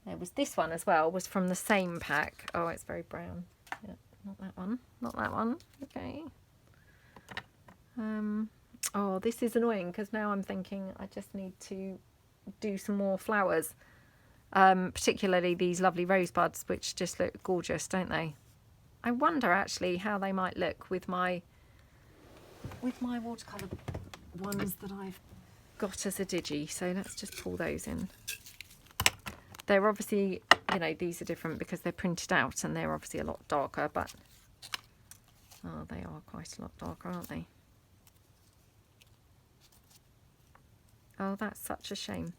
There was this one as well, was from the same pack. Oh, it's very brown. Yeah, not that one. Not that one. Okay. Oh, this is annoying because now I'm thinking I just need to do some more flowers. Particularly these lovely rosebuds, which just look gorgeous, don't they? I wonder actually how they might look with my watercolour ones that I've got as a digi. So let's just pull those in. They're obviously, you know, these are different because they're printed out and they're obviously a lot darker, but oh, they are quite a lot darker, aren't they? Oh, that's such a shame.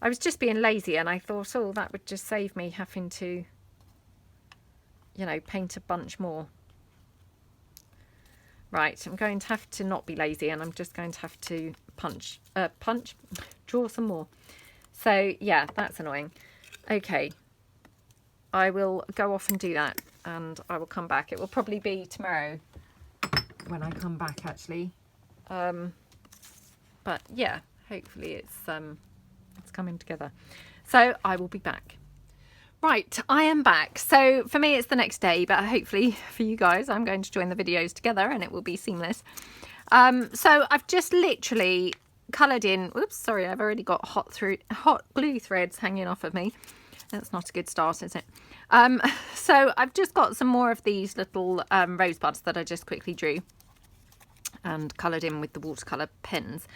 I was just being lazy and I thought, oh, that would just save me having to, you know, paint a bunch more. Right, I'm going to have to not be lazy and I'm just going to have to draw some more. So, yeah, that's annoying. Okay, I will go off and do that and I will come back. It will probably be tomorrow when I come back, actually. But, yeah, hopefully it's coming together. So, I will be back. Right, I am back. So, for me, it's the next day, but hopefully for you guys, I'm going to join the videos together and it will be seamless. So, I've just literally coloured in, oops, sorry, I've already got hot glue threads hanging off of me. That's not a good start, is it? So I've just got some more of these little rosebuds that I just quickly drew and coloured in with the watercolour pens.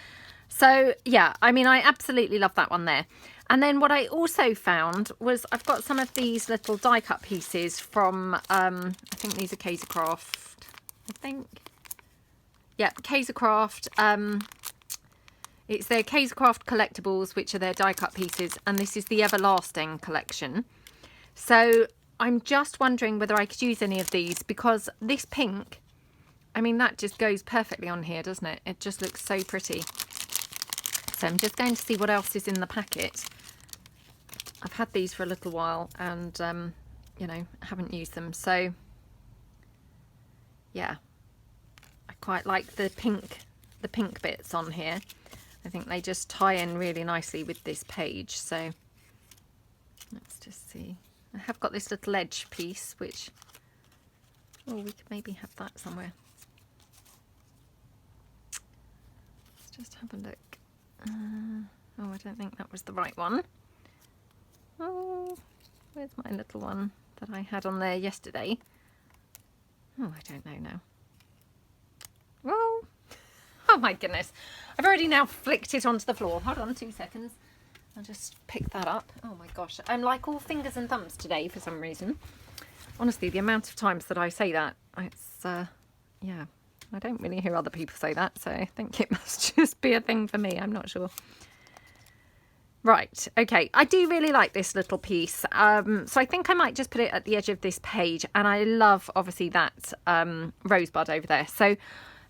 So yeah, I mean, I absolutely love that one there. And then what I also found was I've got some of these little die cut pieces from, I think these are Kaisercraft, I think. Yeah, Kaisercraft. It's their Kaisercraft collectibles, which are their die cut pieces, and this is the Everlasting collection. So I'm just wondering whether I could use any of these, because this pink, I mean, that just goes perfectly on here, doesn't it? It just looks so pretty. So I'm just going to see what else is in the packet. I've had these for a little while and, you know, haven't used them. So, yeah, I quite like the pink bits on here. I think they just tie in really nicely with this page. So let's just see. I have got this little edge piece, which, oh, we could maybe have that somewhere. Let's just have a look. Oh, I don't think that was the right one. Oh, where's my little one that I had on there yesterday? Oh, I don't know now. Oh my goodness. I've already now flicked it onto the floor. Hold on 2 seconds. I'll just pick that up. Oh my gosh. I'm like all fingers and thumbs today for some reason. Honestly, the amount of times that I say that, it's, yeah, I don't really hear other people say that. So I think it must just be a thing for me. I'm not sure. Right. Okay. I do really like this little piece. So I think I might just put it at the edge of this page. And I love, obviously, that rosebud over there. So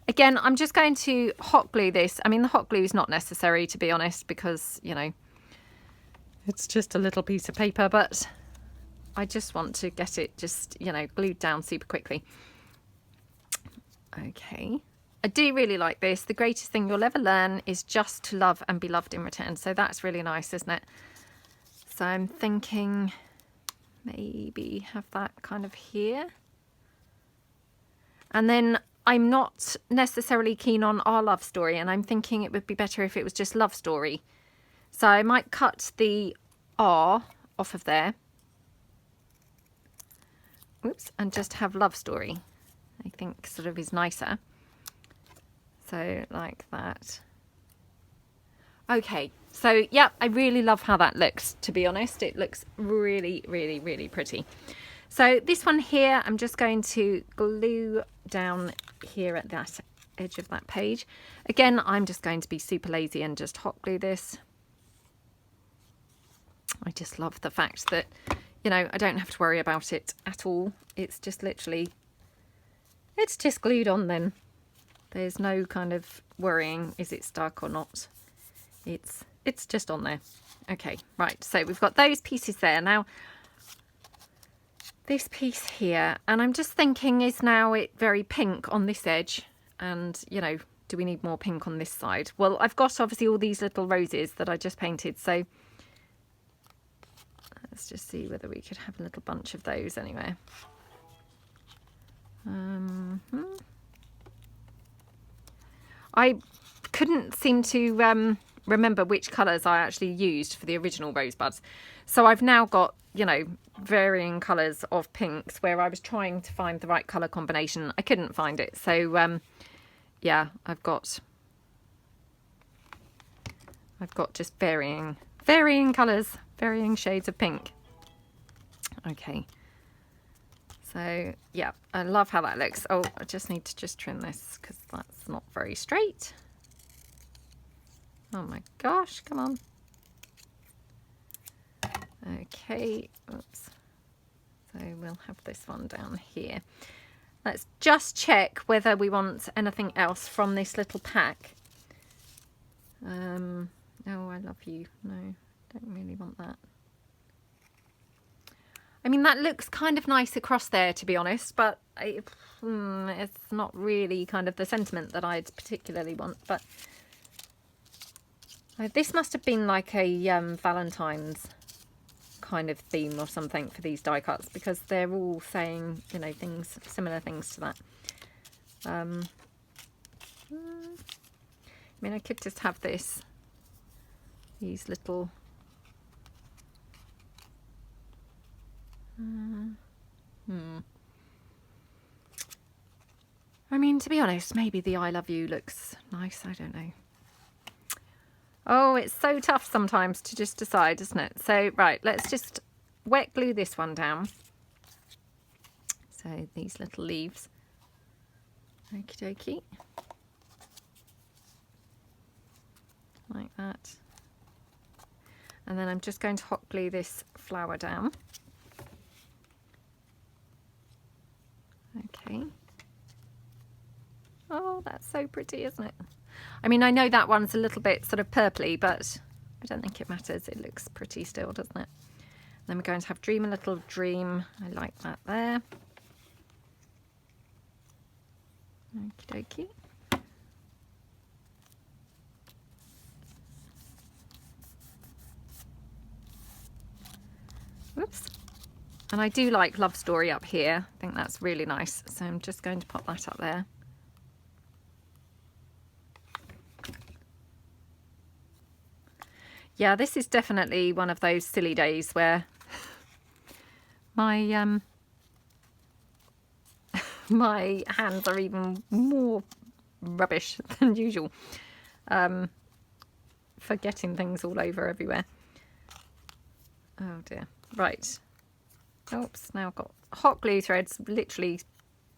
again, I'm just going to hot glue this. I mean, the hot glue is not necessary, to be honest, because, you know, It's just a little piece of paper, but I just want to get it just, you know, glued down super quickly. Okay. I do really like this. The greatest thing you'll ever learn is just to love and be loved in return. So that's really nice, isn't it? So I'm thinking maybe have that kind of here. And then I'm not necessarily keen on our love story, and I'm thinking it would be better if it was just love story. So I might cut the R off of there. Oops, and just have love story. I think sort of is nicer. So like that. Okay, so yeah, I really love how that looks, to be honest. It looks really, really, really pretty. So this one here, I'm just going to glue down here at that edge of that page. Again, I'm just going to be super lazy and just hot glue this. I just love the fact that, you know, I don't have to worry about it at all. It's just literally, it's just glued on then. There's no kind of worrying, is it stuck or not? It's just on there. Okay, right, so we've got those pieces there. Now, this piece here, and I'm just thinking, is now it very pink on this edge? And, you know, do we need more pink on this side? Well, I've got obviously all these little roses that I just painted, so let's just see whether we could have a little bunch of those anywhere. I couldn't seem to remember which colours I actually used for the original rosebuds. So I've now got, you know, varying colours of pinks where I was trying to find the right colour combination. I couldn't find it. So, yeah, I've got just varying colours, varying shades of pink. Okay. So, yeah, I love how that looks. Oh, I just need to just trim this because that's not very straight. Oh my gosh, come on. Okay, oops. So we'll have this one down here. Let's just check whether we want anything else from this little pack. Oh, I love you. No, don't really want that. I mean, that looks kind of nice across there, to be honest, but it's not really kind of the sentiment that I'd particularly want. But this must have been like a Valentine's kind of theme or something for these die cuts, because they're all saying, you know, things, similar things to that. I mean, I could just have these little I mean, to be honest, maybe the I love you looks nice. I don't know. Oh, it's so tough sometimes to just decide, isn't it? So, right, let's just wet glue this one down. So, these little leaves. Okie dokie. Like that. And then I'm just going to hot glue this flower down. Okay. Oh, that's so pretty, isn't it? I mean, I know that one's a little bit sort of purpley, but I don't think it matters. It looks pretty still, doesn't it? Then we're going to have Dream a Little Dream. I like that there. Okie dokie. Whoops. And I do like Love Story up here. I think that's really nice. So I'm just going to pop that up there. Yeah, this is definitely one of those silly days where my my hands are even more rubbish than usual. Forgetting things all over everywhere. Oh dear. Right. Oops, now I've got hot glue threads literally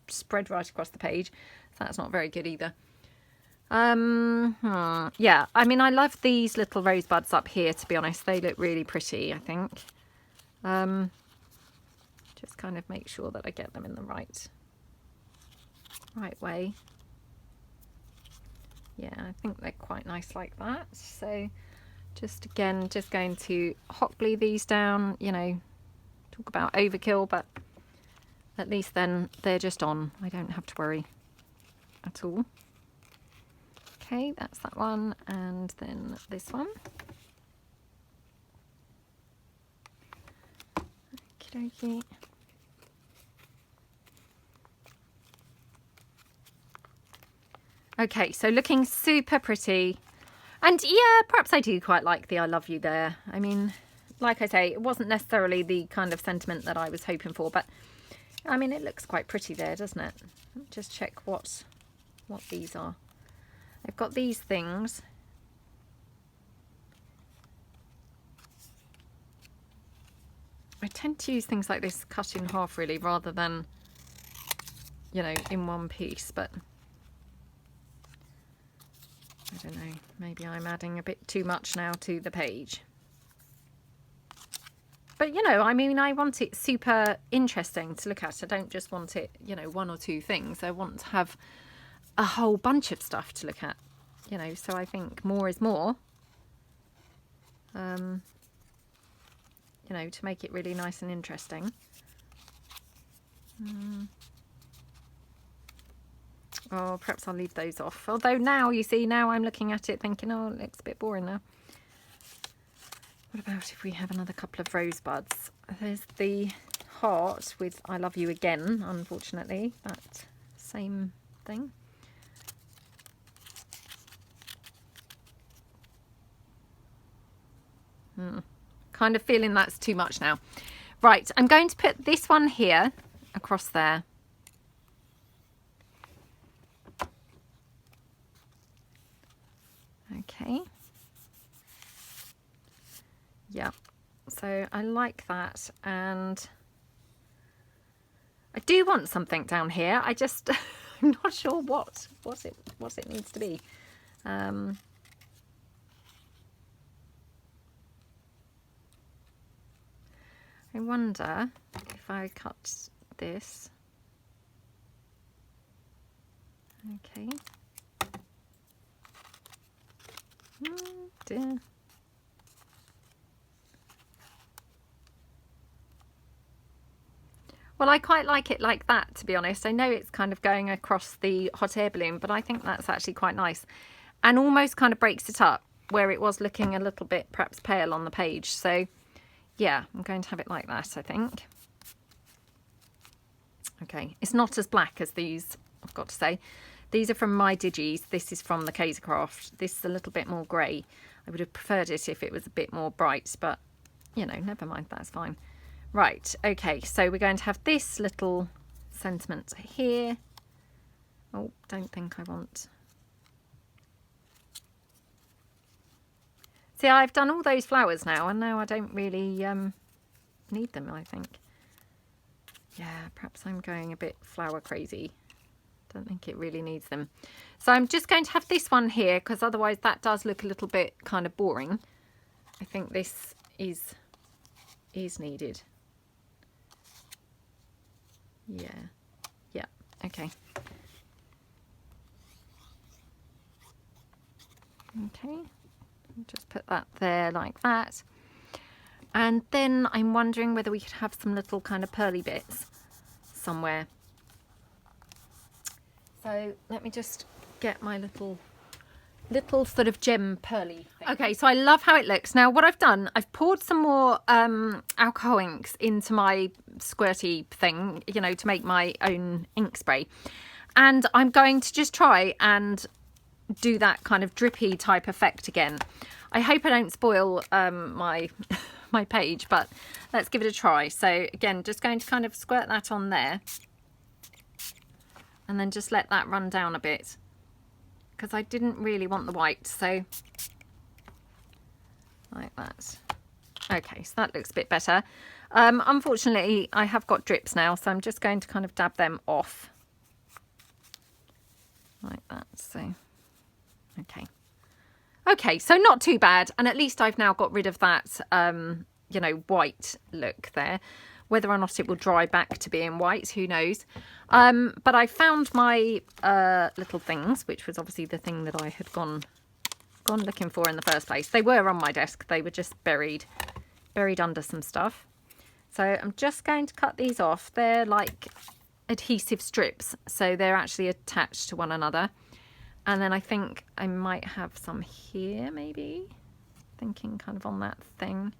spread right across the page. So that's not very good either. Yeah, I mean, I love these little rosebuds up here, to be honest. They look really pretty, I think. Just kind of make sure that I get them in the right way. Yeah, I think they're quite nice like that. So Just again, just going to hot glue these down, you know, talk about overkill, but at least then they're just on. I don't have to worry at all. Okay, that's that one, and then this one. Okie dokie. Okay, so looking super pretty. And yeah, perhaps I do quite like the I love you there. I mean, like I say, it wasn't necessarily the kind of sentiment that I was hoping for, but I mean, it looks quite pretty there, doesn't it? Let me just check what these are. I've got these things. I tend to use things like this cut in half really, rather than, you know, in one piece, but I don't know, maybe I'm adding a bit too much now to the page. But, you know, I mean, I want it super interesting to look at. I don't just want it, you know, one or two things. I want to have a whole bunch of stuff to look at, you know, so I think more is more. You know, to make it really nice and interesting. Oh, perhaps I'll leave those off. Although now, you see, now I'm looking at it thinking, oh, it looks a bit boring now. What about if we have another couple of rosebuds? There's the heart with I love you again, unfortunately. That same thing. Kind of feeling that's too much now. Right, I'm going to put this one here across there. Okay. Yeah, so I like that, and I do want something down here. I just I'm not sure what it needs to be. I wonder if I cut this. Okay. Oh dear. Well, I quite like it like that, to be honest. I know it's kind of going across the hot air balloon, but I think that's actually quite nice. And almost kind of breaks it up where it was looking a little bit perhaps pale on the page. So yeah, I'm going to have it like that, I think. Okay, it's not as black as these, I've got to say. These are from my Digis. This is from the Kaisercraft. This is a little bit more grey. I would have preferred it if it was a bit more bright, but, you know, never mind, that's fine. Right, okay, so we're going to have this little sentiment here. Oh, don't think I want... See, I've done all those flowers now, and now I don't really need them, I think. Yeah, perhaps I'm going a bit flower crazy. Don't think it really needs them. So I'm just going to have this one here, because otherwise that does look a little bit kind of boring. I think this is needed. Yeah, okay. Okay. Just put that there like that. And then I'm wondering whether we could have some little kind of pearly bits somewhere. So let me just get my little sort of gem pearly thing. Okay, so I love how it looks. Now what I've done, I've poured some more alcohol inks into my squirty thing, you know, to make my own ink spray. And I'm going to just try and do that kind of drippy type effect again. I hope I don't spoil my page, but let's give it a try. So again, just going to kind of squirt that on there and then just let that run down a bit, because I didn't really want the white, so like that. Okay, so that looks a bit better. Unfortunately, I have got drips now, so I'm just going to kind of dab them off like that. So okay, so not too bad, and at least I've now got rid of that you know, white look there. Whether or not it will dry back to being white, who knows. But I found my little things, which was obviously the thing that I had gone gone looking for in the first place. They were on my desk. They were just buried under some stuff. So I'm just going to cut these off. They're like adhesive strips, so they're actually attached to one another. And then I think I might have some here, maybe. Thinking kind of on that thing.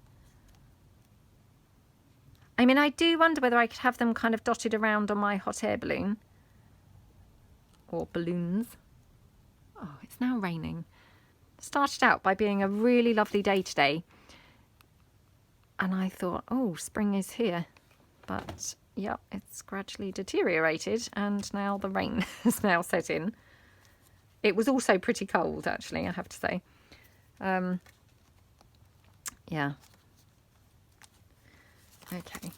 I mean, I do wonder whether I could have them kind of dotted around on my hot air balloon. Or balloons. Oh, it's now raining. Started out by being a really lovely day today. And I thought, oh, spring is here. But, yep, it's gradually deteriorated. And now the rain has now set in. It was also pretty cold, actually, I have to say. Yeah. Okay.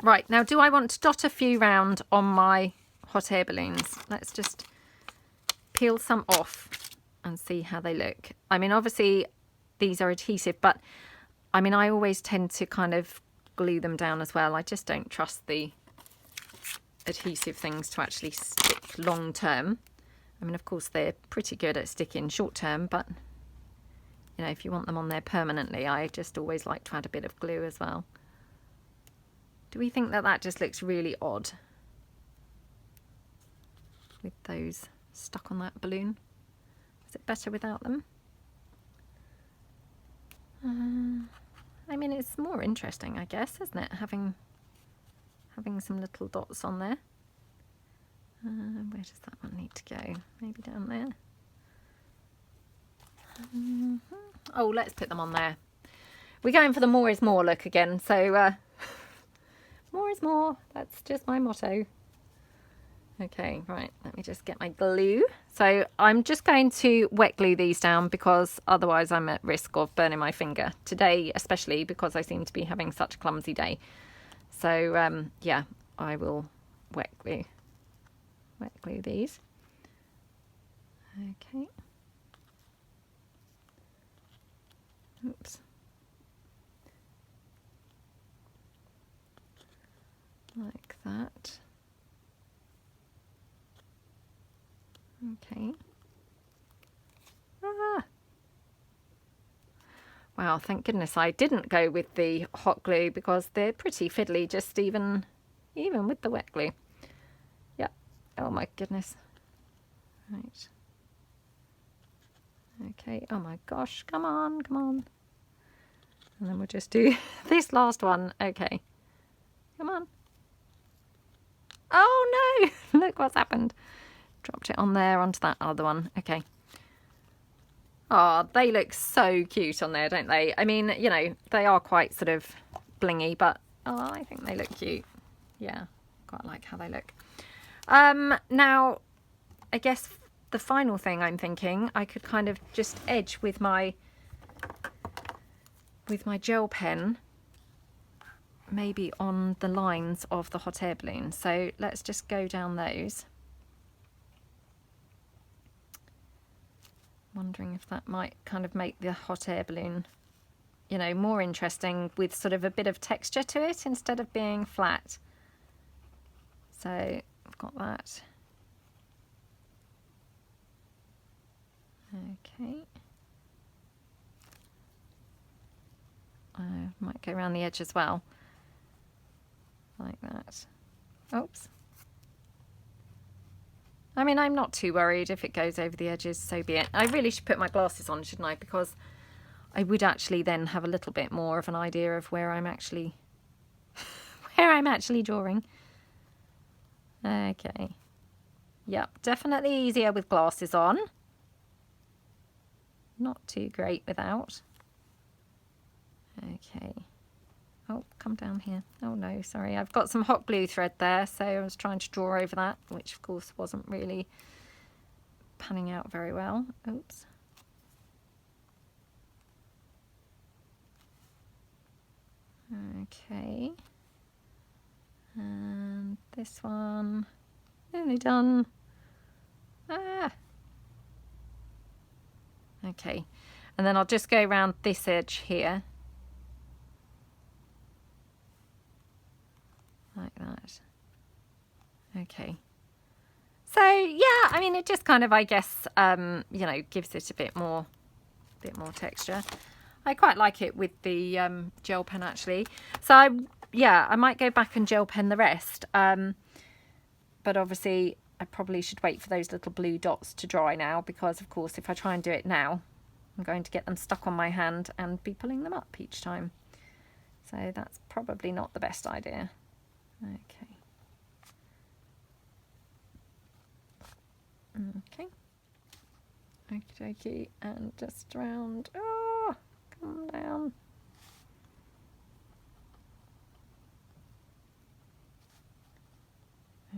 Right, now do I want to dot a few round on my hot air balloons? Let's just peel some off and see how they look. I mean, obviously these are adhesive, but I mean, I always tend to kind of glue them down as well. I just don't trust the adhesive things to actually stick long term. I mean, of course, they're pretty good at sticking short term, but you know, if you want them on there permanently, I just always like to add a bit of glue as well. Do we think that that just looks really odd with those stuck on that balloon? Is it better without them? I mean, it's more interesting, I guess, isn't it? Having some little dots on there. Where does that one need to go? Maybe down there. Oh, let's put them on there. We're going for the more is more look again. So more is more. That's just my motto. Okay, right. Let me just get my glue. So I'm just going to wet glue these down because otherwise I'm at risk of burning my finger. Today, especially because I seem to be having such a clumsy day. So yeah, I will wet glue these. Okay. Oops. Like that. Okay. Ah. Wow, thank goodness I didn't go with the hot glue because they're pretty fiddly, just even with the wet glue. Yep. Oh my goodness. Right. Okay. Oh my gosh. Come on, come on. And then we'll just do this last one. Okay. Come on. Oh no! Look what's happened. Dropped it on there onto that other one. Okay. Oh, they look so cute on there, don't they? I mean, you know, they are quite sort of blingy, but oh, I think they look cute. Yeah, quite like how they look. Now, I guess the final thing I'm thinking, I could kind of just edge with my gel pen, maybe on the lines of the hot air balloon. So let's just go down those. Wondering if that might kind of make the hot air balloon, you know, more interesting with sort of a bit of texture to it instead of being flat. So I've got that. Okay. I might go around the edge as well. Like that. Oops. I mean, I'm not too worried if it goes over the edges, so be it. I really should put my glasses on, shouldn't I? Because I would actually then have a little bit more of an idea of where I'm actually drawing. Okay. Yep, definitely easier with glasses on. Not too great without. Okay. Oh, come down here. Oh no, sorry. I've got some hot glue thread there, so I was trying to draw over that, which of course wasn't really panning out very well. Oops. Okay. And this one. Nearly done. Ah. Okay. And then I'll just go around this edge here. Like that. Okay. So yeah, I mean, it just kind of, I guess, you know, gives it a bit more bit more texture. I quite like it with the gel pen actually. So yeah, I might go back and gel pen the rest. But obviously I probably should wait for those little blue dots to dry now, because of course if I try and do it now, I'm going to get them stuck on my hand and be pulling them up each time. So that's probably not the best idea. Okay. Okay. Okie dokie, and just around. Oh, come down.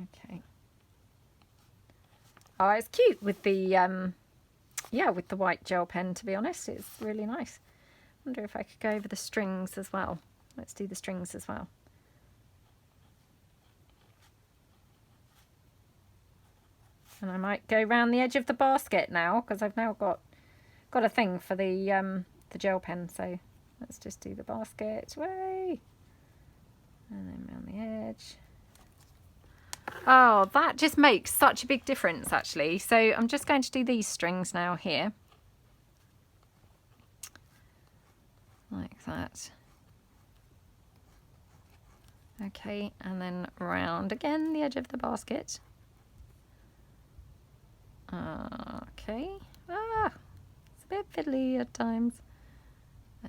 Okay. Oh, it's cute with the yeah, with the white gel pen, to be honest. It's really nice. I wonder if I could go over the strings as well. Let's do the strings as well. And I might go around the edge of the basket now, because I've now got a thing for the gel pen. So let's just do the basket. Way. And then around the edge. Oh, that just makes such a big difference actually. So I'm just going to do these strings now here. Like that. Okay, and then round again the edge of the basket. Okay. Ah, it's a bit fiddly at times.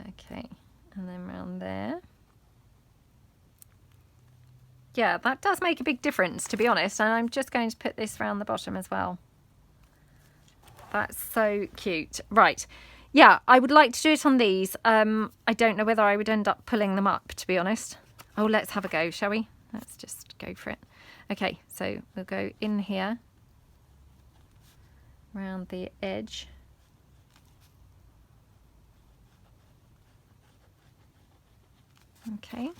Okay, and then round there. Yeah, that does make a big difference, to be honest. And I'm just going to put this around the bottom as well. That's so cute. Right. Yeah, I would like to do it on these. I don't know whether I would end up pulling them up, to be honest. Oh, let's have a go, shall we? Let's just go for it. Okay, so we'll go in here. Around the edge. Okay.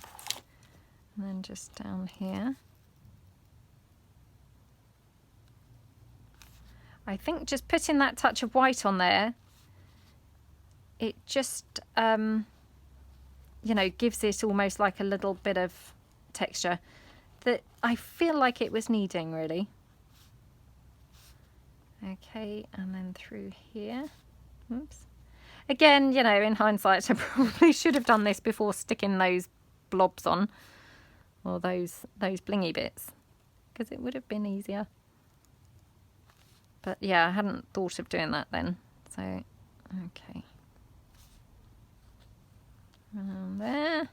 And then just down here. I think just putting that touch of white on there, it just, you know, gives it almost like a little bit of texture that I feel like it was needing, really. Okay, and then through here. Oops. Again, you know, in hindsight, I probably should have done this before sticking those blobs on, or those blingy bits, because it would have been easier. But yeah, I hadn't thought of doing that then. So, okay. Around there.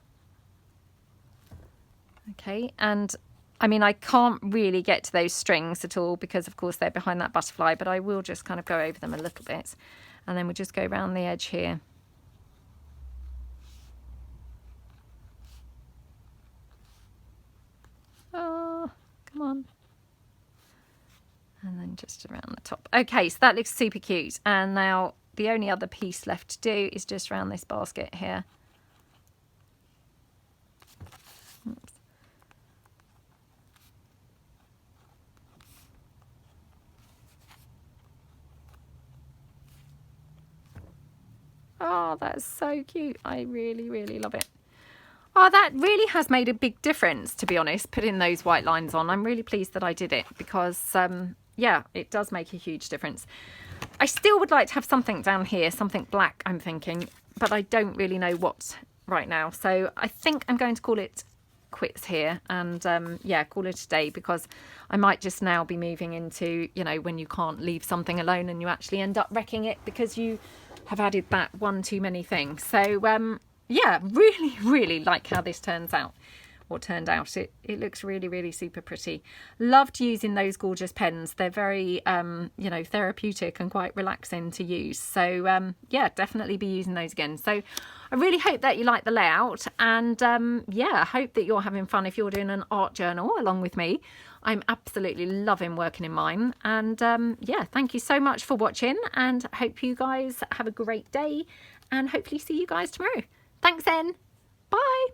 Okay, and I mean, I can't really get to those strings at all because, of course, they're behind that butterfly, but I will just kind of go over them a little bit. And then we'll just go around the edge here. Oh, come on. And then just around the top. Okay, so that looks super cute. And now the only other piece left to do is just around this basket here. Oops. Oh, that's so cute. I really, really love it. Oh, that really has made a big difference, to be honest, putting those white lines on. I'm really pleased that I did it because, yeah, it does make a huge difference. I still would like to have something down here, something black, I'm thinking, but I don't really know what right now. So I think I'm going to call it quits here and, yeah, call it a day, because I might just now be moving into, you know, when you can't leave something alone and you actually end up wrecking it because you have added that one too many thing. So, yeah, really, really like how this turns out, or turned out. It looks really, really super pretty. Loved using those gorgeous pens. They're very, you know, therapeutic and quite relaxing to use. So, yeah, definitely be using those again. So I really hope that you like the layout, and yeah, I hope that you're having fun if you're doing an art journal along with me. I'm absolutely loving working in mine. And yeah, thank you so much for watching, and hope you guys have a great day, and hopefully see you guys tomorrow. Thanks then. Bye.